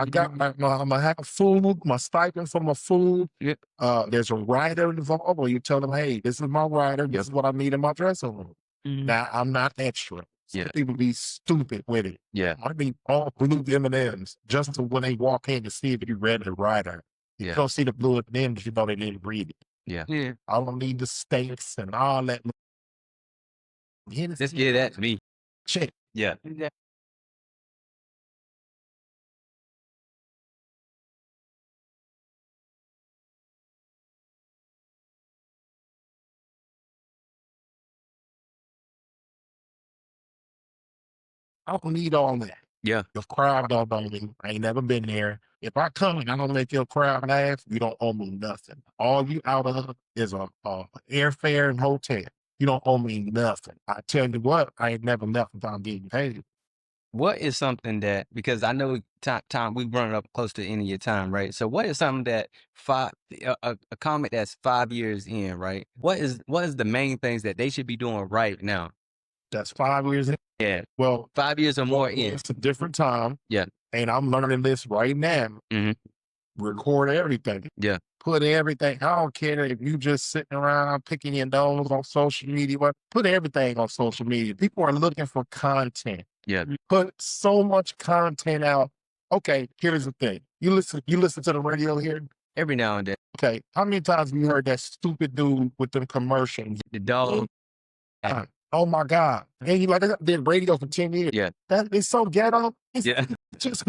I got I'm gonna have food, my stipend for my food. There's a writer involved where you tell them, hey, this is my writer, this is what I need in my dressing room. Now I'm not extra. Some people be stupid with it. I be all blue M&Ms just to when they walk in to see if you read the writer. You don't see the blue M&Ms, you know they didn't read it. Yeah. Yeah. I don't need the steaks and all that. Just give that to me. Check. Yeah. Yeah. I don't need all that. Yeah. The crowd don't know me. I ain't never been there. If I come and I don't make your crowd laugh, you don't owe me nothing. All you out of is a airfare and hotel. You don't owe me nothing. I tell you what, I ain't never left without getting paid. What is something that, because I know time we've run up close to the end of your time, right? So what is something that a comic that's 5 years in, right? What is the main things that they should be doing right now? That's 5 years in. Yeah. Well, 5 years or more in. it's a different time. Yeah. And I'm learning this right now. Mm-hmm. Record everything. Yeah. Put everything. I don't care if you just sitting around picking your nose on social media. Put everything on social media. People are looking for content. Yeah. Put so much content out. Okay, here's the thing. You listen to the radio here? Every now and then. Okay. How many times have you heard that stupid dude with them commercials? The dog. Oh my God. And you like, I did radio for 10 years. Yeah. That is so ghetto. It's Yeah. just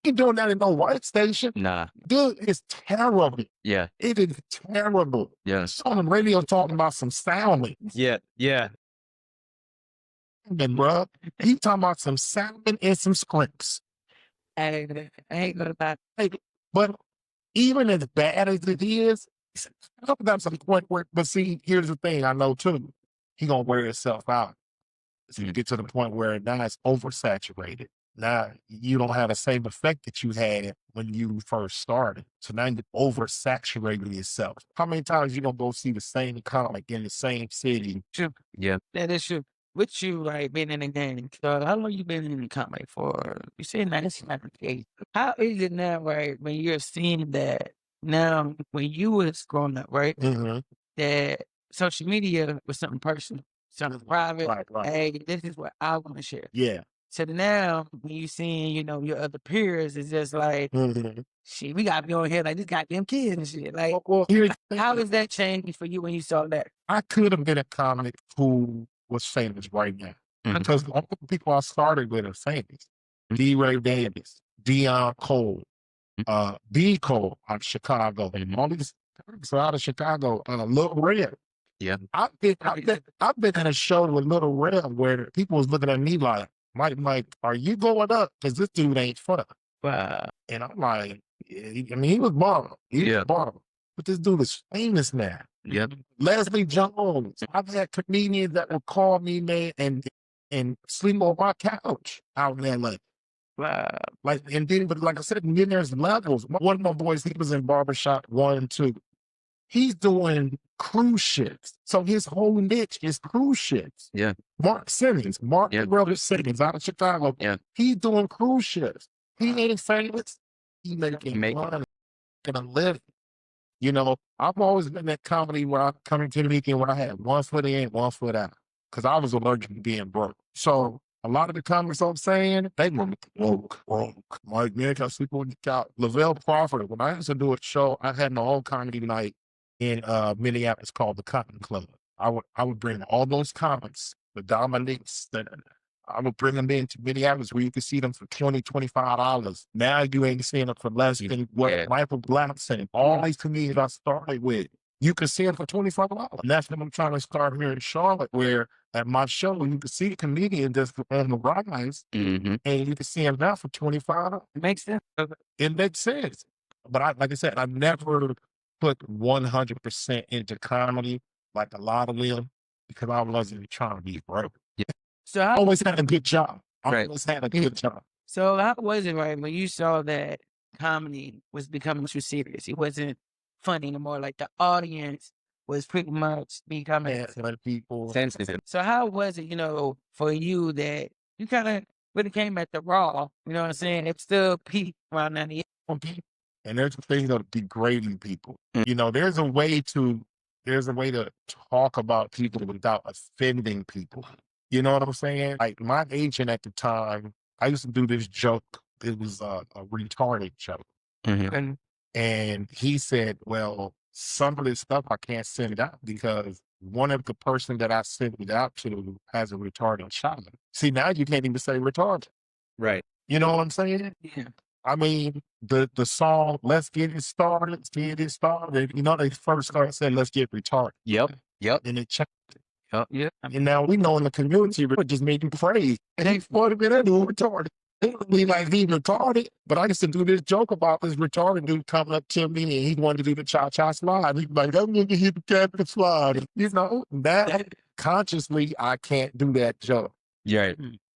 you doing that in no white station. Nah. Dude, it's terrible. Yeah. It is terrible. Yeah. It's on the radio talking about some salmon. Yeah. Yeah. Bro. He talking about some salmon and some scrimps. I ain't gonna lie. But even as bad as it is, up to some point where, but see, here's the thing I know too. He gonna wear himself out. So you get to the point where now it's oversaturated. Now you don't have the same effect that you had when you first started. So now you oversaturated yourself. How many times you gonna go see the same comic in the same city? True. Yeah. That is true. With you, right, been in the game. So how long you been in the comic for? You said 1998. How is it now, right, when you're seeing that now when you was growing up, right? Mm-hmm. That social media was something personal, something private. Right. Hey, this is what I want to share. Yeah. So now when you seeing, your other peers, it's just like, Mm-hmm. shit, we gotta be on here like this goddamn kids and shit. Like, Well, here's the thing. how is that changing for you when you saw that? I could have been a comic who was famous right now. Mhm. Because all the people I started with are famous. D. Ray Davis, Dion Cole, B. Cole out of Chicago, and all these comics are out of Chicago, Little Red. Yeah. I've been at a show with Little Red where people was looking at me like, Mike, are you going up? Because this dude ain't fun. Wow. And I'm like, he was bomb. He was bomb. But this dude is famous now. Yep. Leslie Jones. I've had comedians that will call me, man, and sleep on my couch out in LA. Wow. But like I said, then there's levels. One of my boys, he was in barbershop 1 and 2. He's doing cruise ships. So his whole niche is cruise ships. Yeah. Mark Simmons, Brother Simmons out of Chicago. Yeah. He's doing cruise ships. He ain't famous. He making money and a living. I've always been that comedy where I come into the weekend where I had 1 foot in, 1 foot out. Because I was allergic to being broke. So a lot of the comics I'm saying, they were broke. Mike, man, can I sleep on the couch? Lavelle Crawford, when I used to do a show, I had my own comedy night in Minneapolis called the Cotton Club. I would bring all those comics, the Dominiques, I would bring them into Minneapolis where you could see them for $20, $25. Now you ain't seeing them for less than what Michael Blackson, all these comedians I started with. You can see them for $25. And that's what I'm trying to start here in Charlotte, where at my show, you can see a comedian that's on the rise, Mm-hmm. and you can see him now for $25. It makes sense. It makes sense. But like I said, I never put 100% into comedy like a lot of them because I wasn't trying to be broke. So I how, always had a good job. Right. Always had a good job. so how was it, right, when you saw that comedy was becoming too serious? It wasn't funny anymore. Like the audience was pretty much becoming People. Sensitive. So how was it, for you that you kind of really came at the raw, you know what I'm saying? It still peaked around 98. And there's a thing of degrading people. There's a way to talk about people without offending people. You know what I'm saying? Like my agent at the time, I used to do this joke. It was a retarded joke. Mm-hmm. And And he said, well, some of this stuff I can't send it out because one of the person that I sent it out to has a retarded child. See, now you can't even say retarded. Right. You know what I'm saying? Yeah. I mean, the song "Let's Get It Started," let's get it started. You know, they first started saying "Let's get retarded." Yep. And it changed. Yeah. And now we know in the community, it just made him praise. And he wanted me to do retarded. It would be like he retarded, but I used to do this joke about this retarded dude coming up to me and he wanted to do the cha-cha slide. He'd be like, I'm going to hit the captain slide. You know, that consciously, I can't do that joke. Yeah.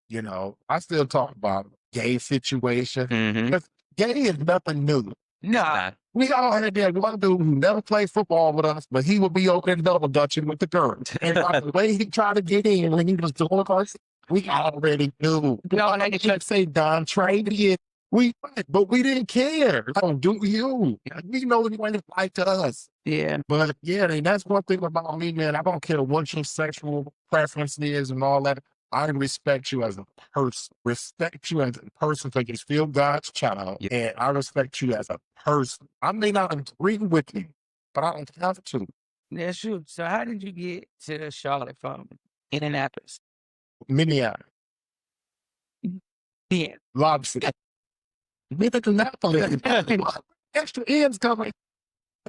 You know, I still talk about gay situation. Mm-hmm. Because gay is nothing new. Nah. We all had that one dude who never played football with us, but he would be over in double dutching with the girl. And by the way he tried to get in when he was doing us, we already knew. No, and I just say Don traded. But we didn't care. Oh, do you? We know you ain't like to us. Yeah. But yeah, and that's one thing about me, man. I don't care what your sexual preference is and all that. I respect you as a person. Respect you as a person because you're still God's child. Yeah. And I respect you as a person. I may not agree with you, but I don't have to. That's true. So how did you get to Charlotte from Indianapolis? Minneapolis. Yeah. Lobster. Minneapolis. Extra ends coming.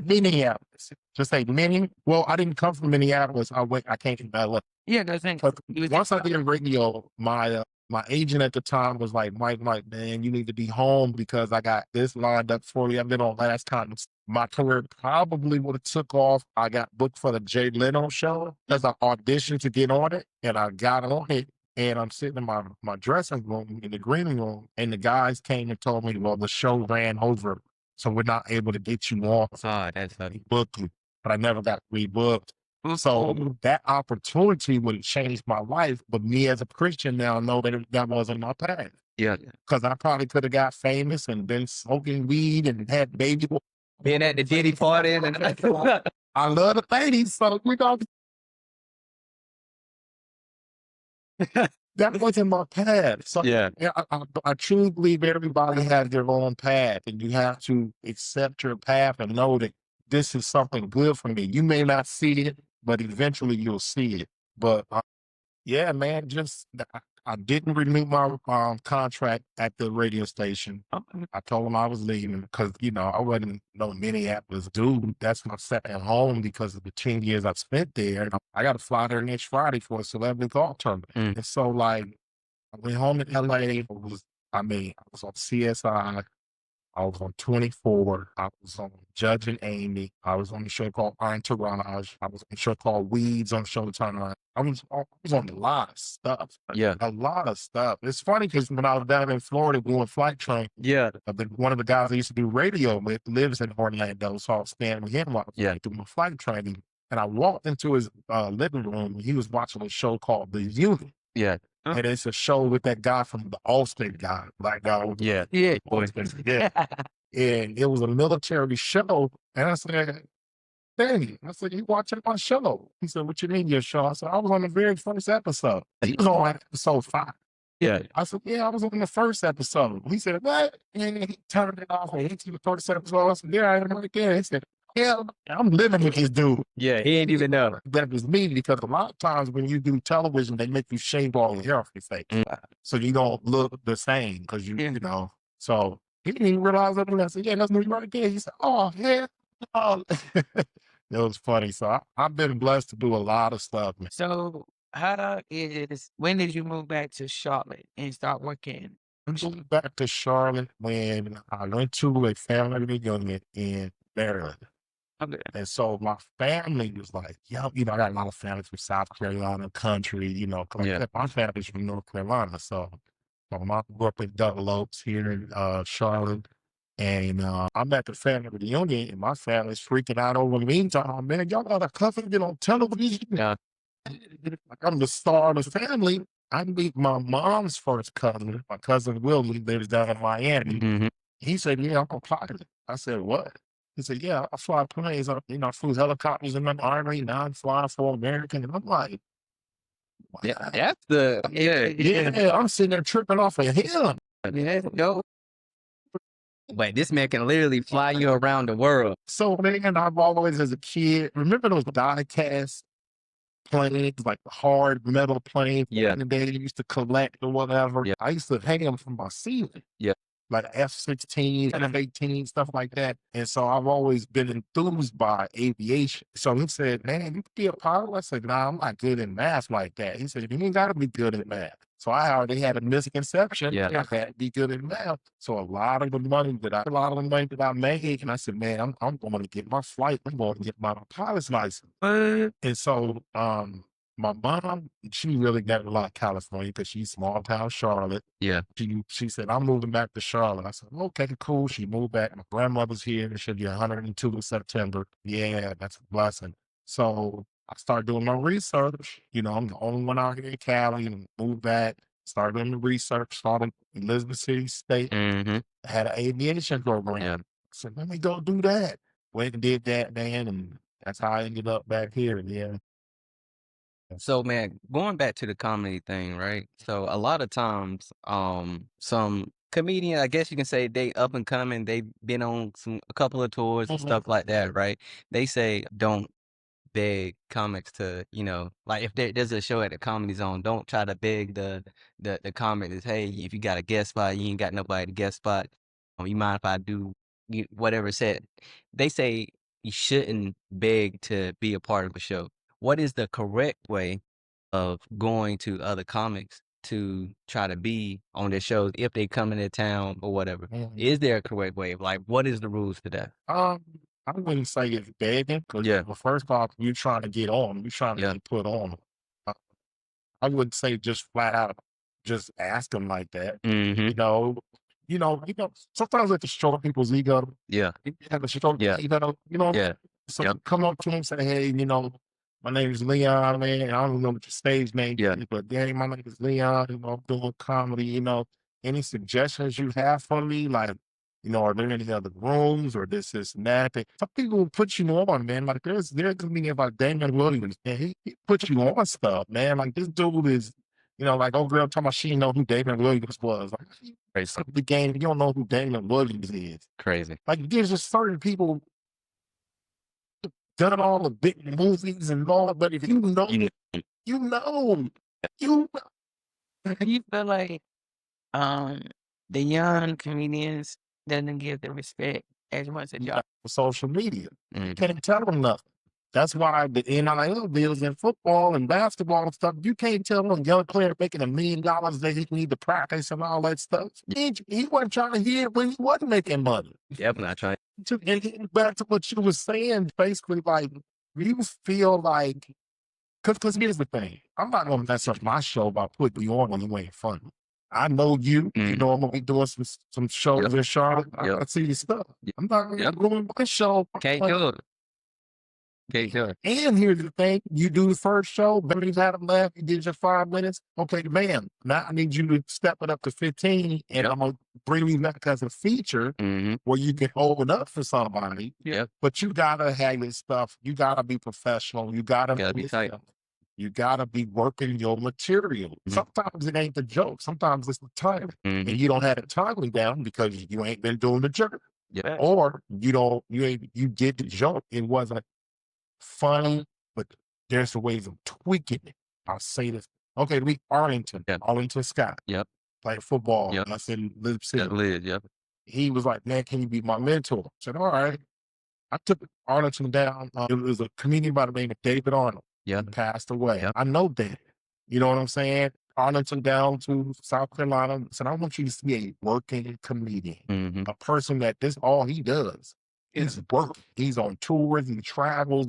Minneapolis. Just say Minnie. Well, I didn't come from Minneapolis. I came from LA. Yeah, that's it. Once I did radio, my agent at the time was like, Mike, man, you need to be home because I got this lined up for you. I've been on last time. My career probably would have took off. I got booked for the Jay Leno show as I auditioned to get on it, and I got on it. And I'm sitting in my dressing room in the green room, and the guys came and told me, well, the show ran over, so we're not able to get you on. That's funny. Booked you, but I never got rebooked. So that opportunity would have changed my life, but me as a Christian now know that that wasn't my path. Yeah. Because I probably could have got famous and been smoking weed and had baby. Being at the Diddy party and I love the ladies, so we don't. That wasn't my path. So yeah. I truly believe everybody has their own path, and you have to accept your path and know that this is something good for me. You may not see it, but eventually you'll see it. But yeah, man, just I didn't renew my contract at the radio station. I told them I was leaving because, you know, I wasn't no Minneapolis dude. That's my second home because of the 10 years I spent there. I got to fly there next Friday for a celebrity golf tournament. And so, like, I went home in LA. I was on CSI. I was on 24. I was on Judge and Amy. I was on the show called Entourage. I was on a show called Weeds on Showtime. I was on a lot of stuff. Yeah. A lot of stuff. It's funny because when I was down in Florida doing flight training, one of the guys I used to do radio with lives in Orlando, so I was staying with him while I was doing my flight training. And I walked into his living room and he was watching a show called The Unit. Yeah. And it's a show with that guy from the Allstate guy, black guy. Yeah. Yeah. And it was a military show. And I said, dang, I said, you watching my show? He said, what you mean your show? I said, I was on the very first episode. He was on episode 5. Yeah. I said, yeah, I was on the first episode. He said, what? And he turned it off. And he to the first episode. I said, yeah, I am right there. He said, yeah, I'm living with this dude. Yeah, he ain't even know. That was me because a lot of times when you do television, they make you shave all the hair off your face. So you don't look the same because you know. So he didn't even realize that. I said, yeah, that's me right there. He said, oh, yeah. Oh. It was funny. So I've been blessed to do a lot of stuff, man. So when did you move back to Charlotte and start working? I moved back to Charlotte when I went to a family reunion in Maryland. Okay. And so my family was like, yeah, you know, I got a lot of families from South Carolina country, you know, my family's from North Carolina. So my mom grew up in Double Oaks here in Charlotte. And I'm at the family reunion and my family's freaking out over me. Meantime, man, y'all got a cousin get on television. Yeah. Like I'm the star of the family. I meet my mom's first cousin. My cousin Willie lives down in Miami. Mm-hmm. He said, yeah, I'm a pilot. I said, what? He said, yeah, I fly planes. You know, I flew helicopters in the Army. Now I'm flying for American. And I'm like, wow. Yeah, that's the Yeah, I'm sitting there tripping off of him. Yeah, no. But this man can literally fly you around the world. So, man, I've always, as a kid, remember those die-cast planes, like the hard metal planes Yeah. back in the day you used to collect or whatever? Yeah. I used to hang them from my ceiling. Yeah. Like F-16, F-18, stuff like that. And so I've always been enthused by aviation. So he said, man, you could be a pilot? I said, nah, I'm not good in math like that. He said, you ain't got to be good at math. So I already had a misconception. Yeah. I had to be good at math. So a lot of the money that I made, and I said, man, I'm going to get my flight. I'm going to get my pilot's license. And so my mom, she really never liked California because she's small town Charlotte. Yeah. She said, I'm moving back to Charlotte. I said, okay, cool. She moved back. My grandmother's here. She'll be 102 in September. Yeah, that's a blessing. So I started doing my research. You know, I'm the only one out here in Cali, and moved back, started doing the research, started in Elizabeth City State, had an aviation program. Yeah. I said, let me go do that. Went and did that, man, and that's how I ended up back here. Yeah. So man, going back to the comedy thing, right? So a lot of times, some comedian, I guess you can say they up and coming, they've been on a couple of tours and stuff like that, right? They say don't beg comics to, like if there's a show at the Comedy Zone, don't try to beg the comic is, hey, if you got a guest spot, you ain't got nobody to guest spot. You mind if I do whatever said? They say you shouldn't beg to be a part of a show. What is the correct way of going to other comics to try to be on their shows if they come into town or whatever? Is there a correct way? Like, what is the rules to that? I wouldn't say it's begging because, Yeah. well, first off, you're trying to get on, you're trying to Yeah. get put on. Uh, I wouldn't say just flat out, just ask them like that. Mm-hmm. Sometimes it can stroke people's ego. Yeah. You have a stroke Yeah. ego, Yeah. So Yep. come up to them and say, hey, my name is Leon, man. I don't know what your stage name Yeah. is, but hey, my name is Leon, I'm doing comedy, any suggestions you have for me, like, are there any other rooms or this and that? Some people will put you on, man. Like there's a comedian like Damon Williams, and he puts you on stuff, man. Like this dude is, like old girl talking about she didn't know who Damon Williams was. Like Crazy. the game, you don't know who Damon Williams is. Crazy. Like there's just certain people done all the big movies and all, but if you know, you know. You feel like the young comedians doesn't give the respect as much as y'all. Social media. You can't tell them nothing. That's why the NIL deals in football and basketball and stuff, you can't tell a young player making $1 million that he need to practice and all that stuff. He wasn't trying to hear it when he wasn't making money. Yep, not trying. And getting back to what you were saying, basically, like, you feel like, because here's the thing, I'm not going to mess up my show by putting you on when you ain't funny. I know you. You know I'm gonna be doing some shows in Charlotte. I see your stuff. I'm not gonna go on my show. Can't do it. Can't do it. And here's the thing: you do the first show, everybody's had them left. You did your 5 minutes. Okay, man. Now I need you to step it up to 15, and I'm gonna bring you back as a feature where you can open up for somebody. Yeah. But you gotta have this stuff. You gotta be professional. You gotta be tight. You gotta be working your material. Sometimes it ain't the joke. Sometimes it's the timing. And you don't have it timely down because you ain't been doing the joke. Yeah. Or you did the joke. It wasn't funny, but there's ways of tweaking it. I'll say this. Okay, we Arlington. Arlington Scott. Yep. Played football. Yep. I said Elizabeth City. Liz, yep. He was like, man, can you be my mentor? I said, all right. I took Arlington down. It was a comedian by the name of David Arnold. Yeah. He passed away. I know that. You know what I'm saying? Arlington down to South Carolina. I said, I want you to see a working comedian. A person that this all he does. He's working. He's on tours. He travels.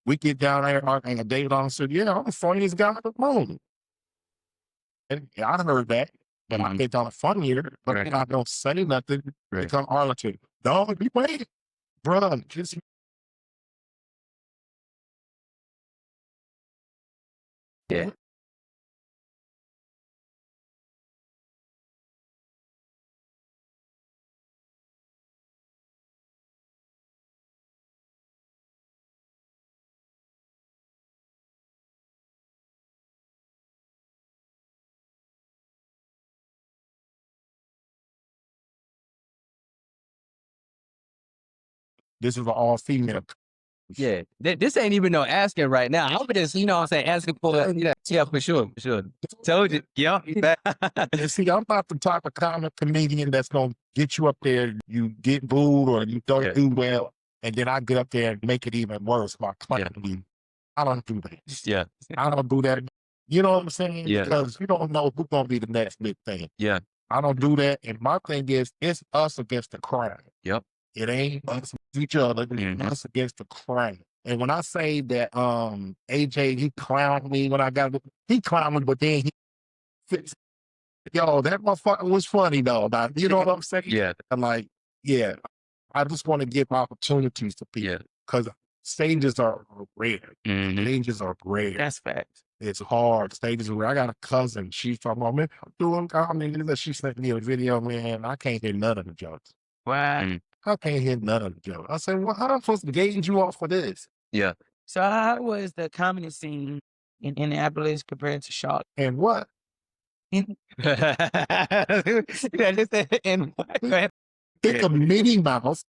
We get down there and David Arnold said, yeah, I'm the funniest guy on the moon. And I heard that. But I get on a funnier, but I don't say nothing to come Arlington. Dog, you wait. Bro, just Yeah. This is an all-female. Yeah, this ain't even no asking right now. I'm just, you know what I'm saying, asking for, yeah, for sure. Told you, yeah. And see, I'm not the type of comedian that's going to get you up there, you get booed or you don't do well, and then I get up there and make it even worse by clapping you. I don't do that. Yeah. I don't do that. You know what I'm saying? Yeah. Because you don't know who's going to be the next big thing. Yeah. I don't do that. And my thing is, it's us against the crowd. Yep. It ain't us against each other. It's us against the crowd. And when I say that AJ, he clowned me when I got, he clowned me, but then he fixed. Yo, that motherfucker was funny though. Now, you know what I'm saying? Yeah. I'm like, yeah, I just want to give opportunities to people because stages are rare. Stages are rare. That's facts. It's hard. Stages are rare. I got a cousin. She's talking about, man, I'm doing comedy. She sent me a video, man. I can't hear none of the jokes. Wow. I can't hear none of the jokes. I said, well, how am I supposed to gauge you off for this? Yeah. So how was the comedy scene in Indianapolis compared to Charlotte? And what? Think of Minnie Mouse.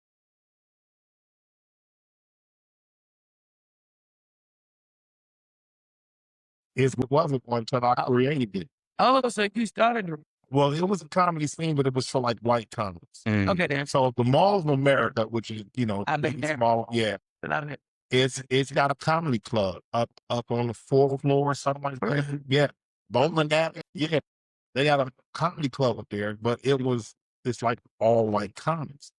It wasn't until I created it. Oh, so you started. Well, it was a comedy scene, but it was for like white comics. Okay, then. So the Mall of America, which is, you know, I've been there. small, it's got a comedy club up on the 4th floor or something like that. Yeah. Bowling alley. Yeah. They got a comedy club up there, but it's like all white comics.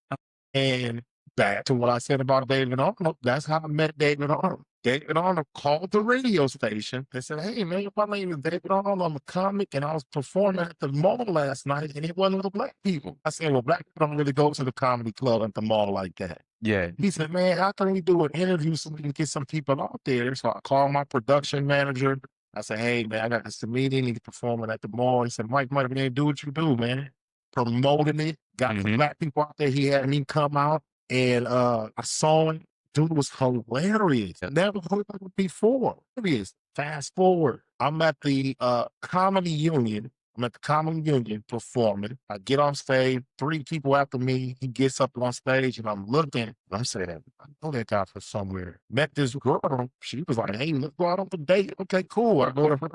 And back to what I said about David Arnold, that's how I met David Arnold. David Arnold called the radio station and said, hey, man, my name is David Arnold. I'm a comic, and I was performing at the mall last night, and it wasn't with black people. I said, well, black people don't really go to the comedy club at the mall like that. Yeah. He said, man, how can we do an interview so we can get some people out there? So I called my production manager. I said, hey, man, I got this comedian. He's performing at the mall. He said, Mike, man, do what you do, man. Promoting it. Got some black people out there. He had me come out, and I saw him. Dude was hilarious. Never heard of it before. Hilarious. Fast forward. I'm at the Comedy Union. Performing. I get on stage, 3 people after me. He gets up on stage, and I'm looking. I'm saying, I know that guy from somewhere. Met this girl. She was like, hey, let's go out on the date. Okay, cool. I go to her.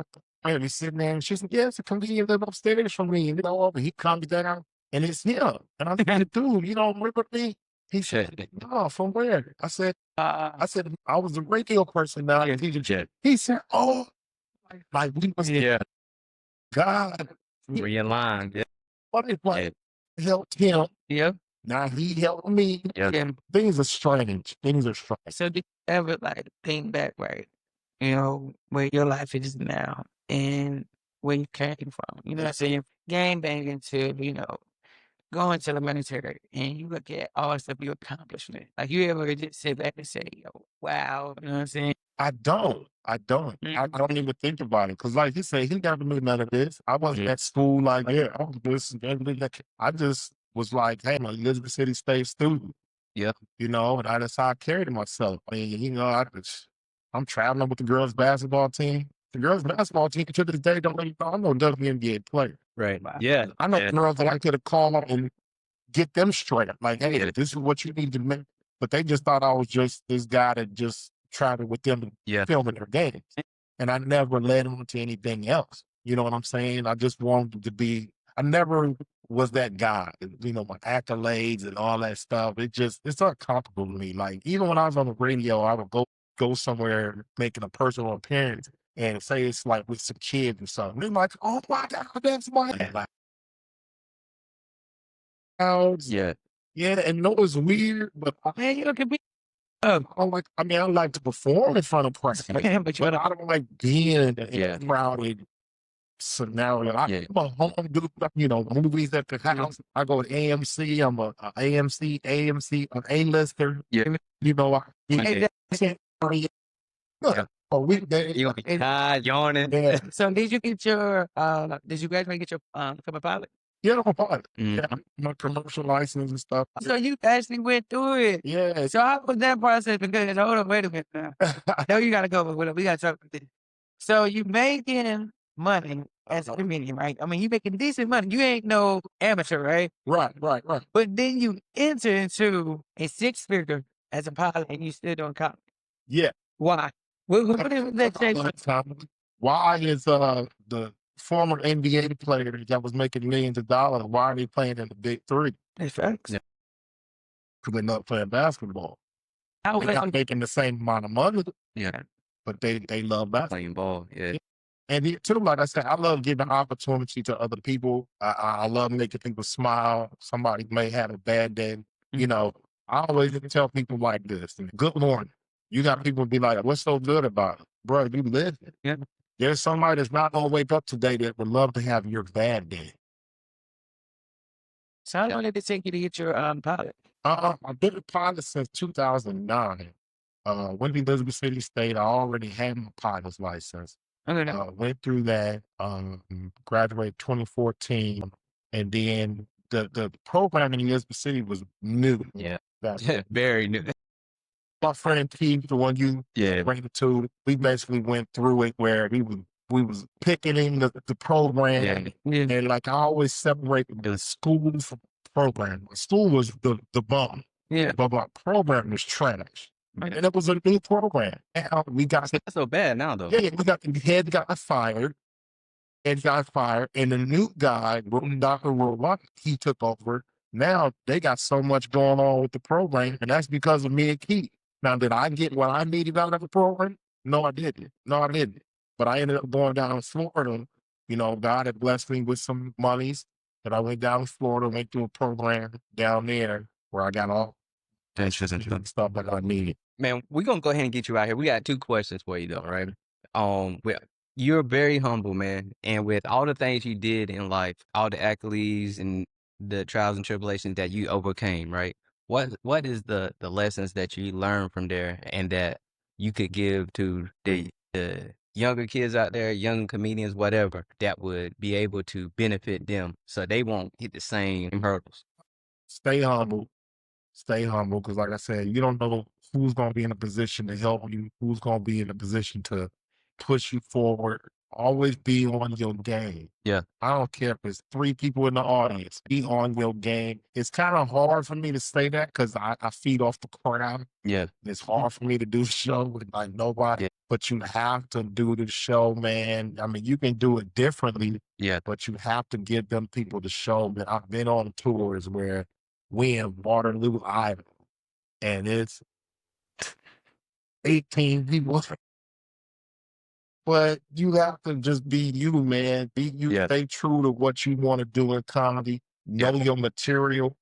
And he's sitting there, and she said, yeah, it's a comedian live upstairs from me. And you know, he comes down, and it's him. And I'm like, dude, you don't remember me? He said, no, from where? I said, I was a radio person now. He said, oh, like we was God. Realign. Yeah. What if like helped him? Yeah. Now he helped me. Yeah. Things are strange. So did you ever like think back, right? You know, where your life is now and where you came from. You know what I'm saying? Game banging to, you know, going to the military, and you look at all the stuff you accomplished. Like, you ever just sit back and say, yo, wow, you know what I'm saying? I don't. I don't even think about it. Because like you say, he never knew none of this. I wasn't at school like, yeah, I was this and that. I just was like, hey, I'm an Elizabeth City State student. Yeah. You know, and that's how I carried myself. I mean, you know, I'm traveling with the girls' basketball team. The girls' basketball team to this day don't even know I'm no WNBA player. Right. Yeah. I know girls that I could have called and get them straight up. Like, hey, this is what you need to make. But they just thought I was just this guy that just traveled with them filming their games. And I never led them to anything else. You know what I'm saying? I just wanted to be, I never was that guy. You know, my accolades and all that stuff. It's uncomfortable to me. Like, even when I was on the radio, I would go somewhere making a personal appearance and say it's like with some kids or something. They're like, oh my God, that's my like, yeah, and no, it's weird, but Man, you could be. I like to perform in front of press, but I don't like being in a crowded scenario. I'm a home dude, you know, movies at the house. I go to AMC. I'm a AMC, an A-lister. Yeah. You know, a weekday. You gonna be tired, yawning. Yeah. So did you get your, did you graduate and get your become pilot? Yeah, I'm a pilot. Yeah, my commercial license and stuff. So you actually went through it. Yeah. So how was that process? Because hold on, wait a minute now. No, you gotta go with it. We gotta talk about this. So you making money as a comedian, right? I mean, you making decent money. You ain't no amateur, right? Right. But then you enter into a 6-figure as a pilot and you still doing comedy? Yeah. Why? What is that change? Why is the former NBA player that was making millions of dollars, why are they playing in the Big Three? That's facts. Yeah. Because they're not playing basketball. How They're not making the same amount of money, Yeah. but they love basketball. Playing ball. Yeah. And too, like I said, I love giving opportunity to other people. I love making people smile. Somebody may have a bad day. You know, I always tell people like this, good morning. You got people be like, what's so good about it? Bro, you live it. Yeah. There's somebody that's not going to wake up today that would love to have your bad day. So how long did it take you to get your pilot? I've been a pilot since 2009. Went to Elizabeth City State. I already had my pilot's license. Okay. Went through that, graduated 2014, and then the program in Elizabeth City was new. Yeah. That's Very new. my friend Keith, the one you bring it to, we basically went through it where we was picketing the program. Yeah. And like I always separate the school from the program. The school was the bomb. Yeah. But my program was trash. And it was a new program. Now we got That's so bad now though. we got the head got fired. And the new guy, Dr. Robot, he took over. Now they got so much going on with the program, and that's because of me and Keith. Now, did I get what I needed out of the program? No, I didn't. But I ended up going down to Florida. You know, God had blessed me with some monies, and I went down to Florida, went through a program down there where I got all That's just interesting. stuff that I needed. Man, we're gonna go ahead and get you out here. We got 2 questions for you though, right? You're very humble, man. And with all the things you did in life, all the accolades and the trials and tribulations that you overcame, right? What is the lessons that you learned from there and that you could give to the younger kids out there, young comedians, whatever, that would be able to benefit them so they won't hit the same hurdles? Stay humble. Stay humble, because like I said, you don't know who's going to be in a position to help you, who's going to be in a position to push you forward. Always be on your game. Yeah. I don't care if it's 3 people in the audience. Be on your game. It's kind of hard for me to say that because I feed off the crowd. Yeah. It's hard for me to do the show with like nobody, but you have to do the show, man. I mean, you can do it differently, but you have to give them people the show. But I've been on tours where we in Waterloo, Iowa, and it's 18 people. But you have to just be you, man. Be you. Stay true to what you want to do in comedy. Know your material.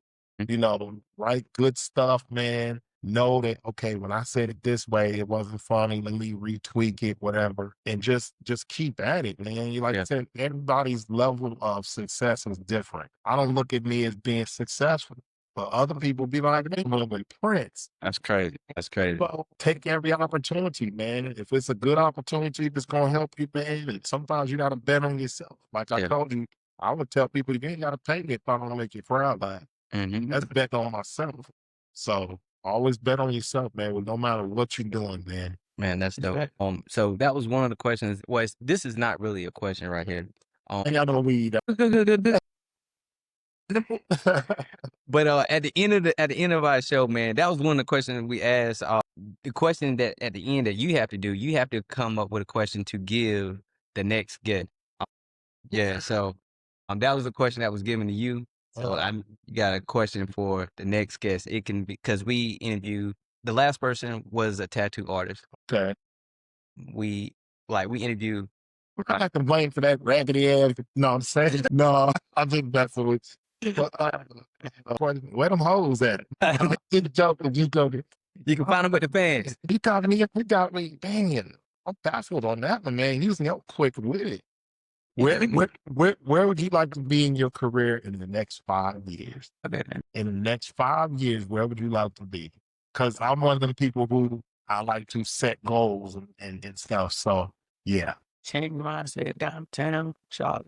You know, write good stuff, man. Know that, okay, when I said it this way, it wasn't funny. Let me retweak it, whatever. And just keep at it, man. Like I said, everybody's level of success is different. I don't look at me as being successful. But other people be like, they want to be Prince. That's crazy. That's crazy. Well, take every opportunity, man. If it's a good opportunity that's going to help you, man, and sometimes you got to bet on yourself. Like I told you, I would tell people, you ain't got to pay me if I don't make you proud by it. That's bet on myself. So always bet on yourself, man, no matter what you're doing, man. Man, that's dope. So that was one of the questions. This is not really a question right here. And I don't weed. But at the end of our show, man, that was one of the questions we asked. The question that at the end that you have to come up with a question to give the next guest. So that was the question that was given to you. So I got a question for the next guest. It can be because we interviewed the last person was a tattoo artist. Okay. We interviewed. I have to blame for that raggedy ass. No, I'm saying no. I'm just messing with you. Where them hoes at? You joking. You can find them with the fans. He got me. Dang, I'm baffled on that one, man. He was quick with it. Where would you like to be in your career in the next 5 years? In the next 5 years, where would you like to be? Because I'm one of them people who I like to set goals and stuff. So yeah. Change mindset downtown Charlotte.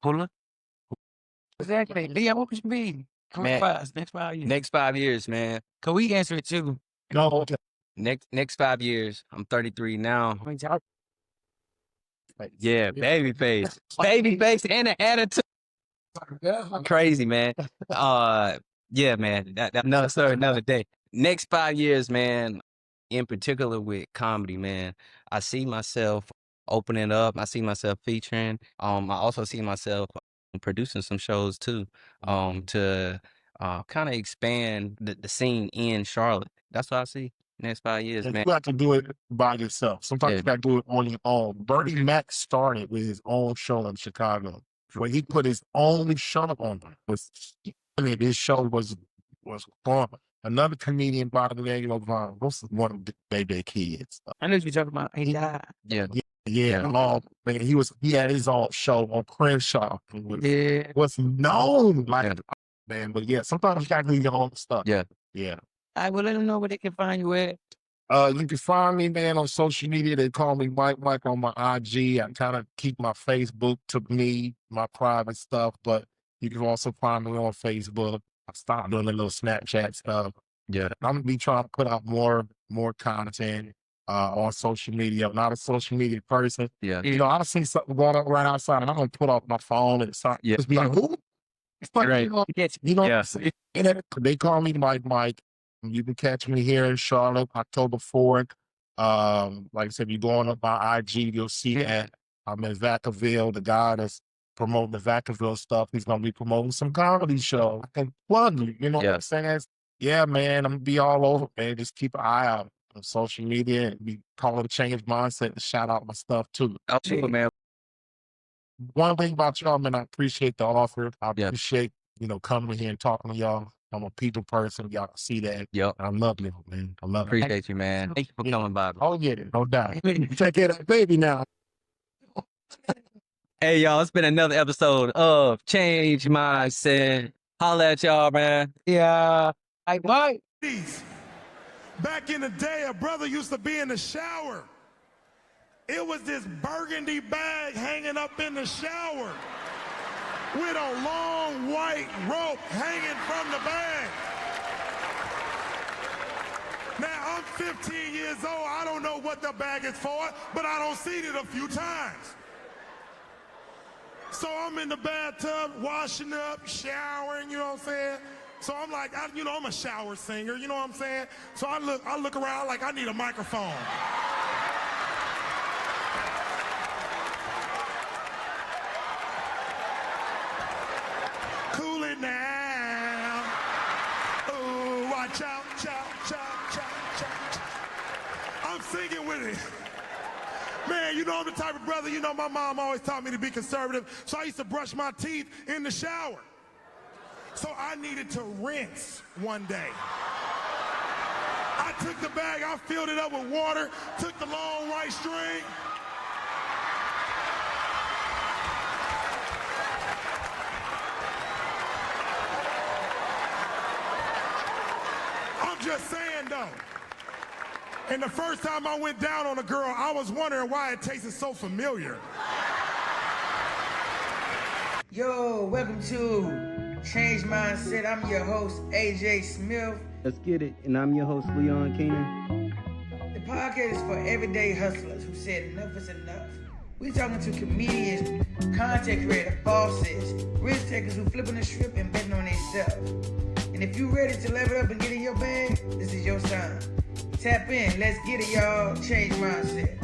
Pull up. Exactly. Leah, what would you be? Next 5 years. Next 5 years, man. Can we answer it too? No. Next 5 years. I'm 33 now. Yeah, baby face and an attitude. Crazy, man. Yeah, man. That another story, another day. next 5 years, man, in particular with comedy, man, I see myself opening up. I see myself featuring. I also see myself producing some shows too, to kind of expand the scene in Charlotte. That's what I see next 5 years, And man. you have to do it by yourself. Sometimes Yeah. you got to do it on your own. Bernie Mac started with his own show in Chicago, where he put his own show on. His show was fun. Another comedian, by the name of what's one of the baby kids? I know what you're talking about. He died. Yeah. Yeah, man, he had his own show on Crenshaw. Yeah. Was known like man, but yeah, sometimes you got to do your own stuff. Yeah. Yeah. I will let them know where they can find you at. You can find me, man, on social media. They call me MikeMike on my IG. I kind of keep my Facebook to me, my private stuff, but you can also find me on Facebook. I stopped doing the little Snapchat stuff. Yeah. I'm gonna be trying to put out more content on social media. I'm not a social media person. Yeah. You know, I see something going on right outside, and I'm gonna put off my phone and just be like, "Who?" It's like, Right. you know, Yeah. they call me MikeMike. You can catch me here in Charlotte, October 4th. Like I said, you go on up my IG, you'll see that I'm in Vacaville. The guy that's promoting the Vacaville stuff, he's gonna be promoting some comedy show. I can plug you know what I'm saying? Yeah, man, I'm gonna be all over, man. Just keep an eye out on social media and be calling Change Mindset and shout out my stuff too. Absolutely, man. One thing about y'all, man, I appreciate the offer. I appreciate, coming here and talking to y'all. I'm a people person. Y'all can see that. Yep. I love you, man. I love it. Appreciate you, man. Thank you for coming by. Oh, yeah, no doubt. Take care of that baby now. Hey, y'all, it's been another episode of Change Mindset. Holla at y'all, man. Yeah. Mike. Back in the day, a brother used to be in the shower. It was this burgundy bag hanging up in the shower with a long white rope hanging from the bag. Now, I'm 15 years old. I don't know what the bag is for, but I don't seen it a few times. So I'm in the bathtub, washing up, showering, you know what I'm saying? So I'm like, I'm a shower singer, you know what I'm saying? So I look around like I need a microphone. Cool it now. Oh, watch out, chow, chow, chow, chow, chow. I'm singing with it. Man, I'm the type of brother, my mom always taught me to be conservative, so I used to brush my teeth in the shower. So I needed to rinse one day. I took the bag, I filled it up with water, took the long white string. I'm just saying though. And the first time I went down on a girl, I was wondering why it tasted so familiar. Yo, welcome to Change Mindset. I'm your host, AJ Smith. Let's get it. And I'm your host, Leon Keenan. The podcast is for everyday hustlers who said enough is enough. We talking to comedians, content creators, bosses, risk takers who flipping the script and betting on themselves. And if you ready to level up and get in your bag, this is your time. Tap in. Let's get it, y'all. Change Mindset.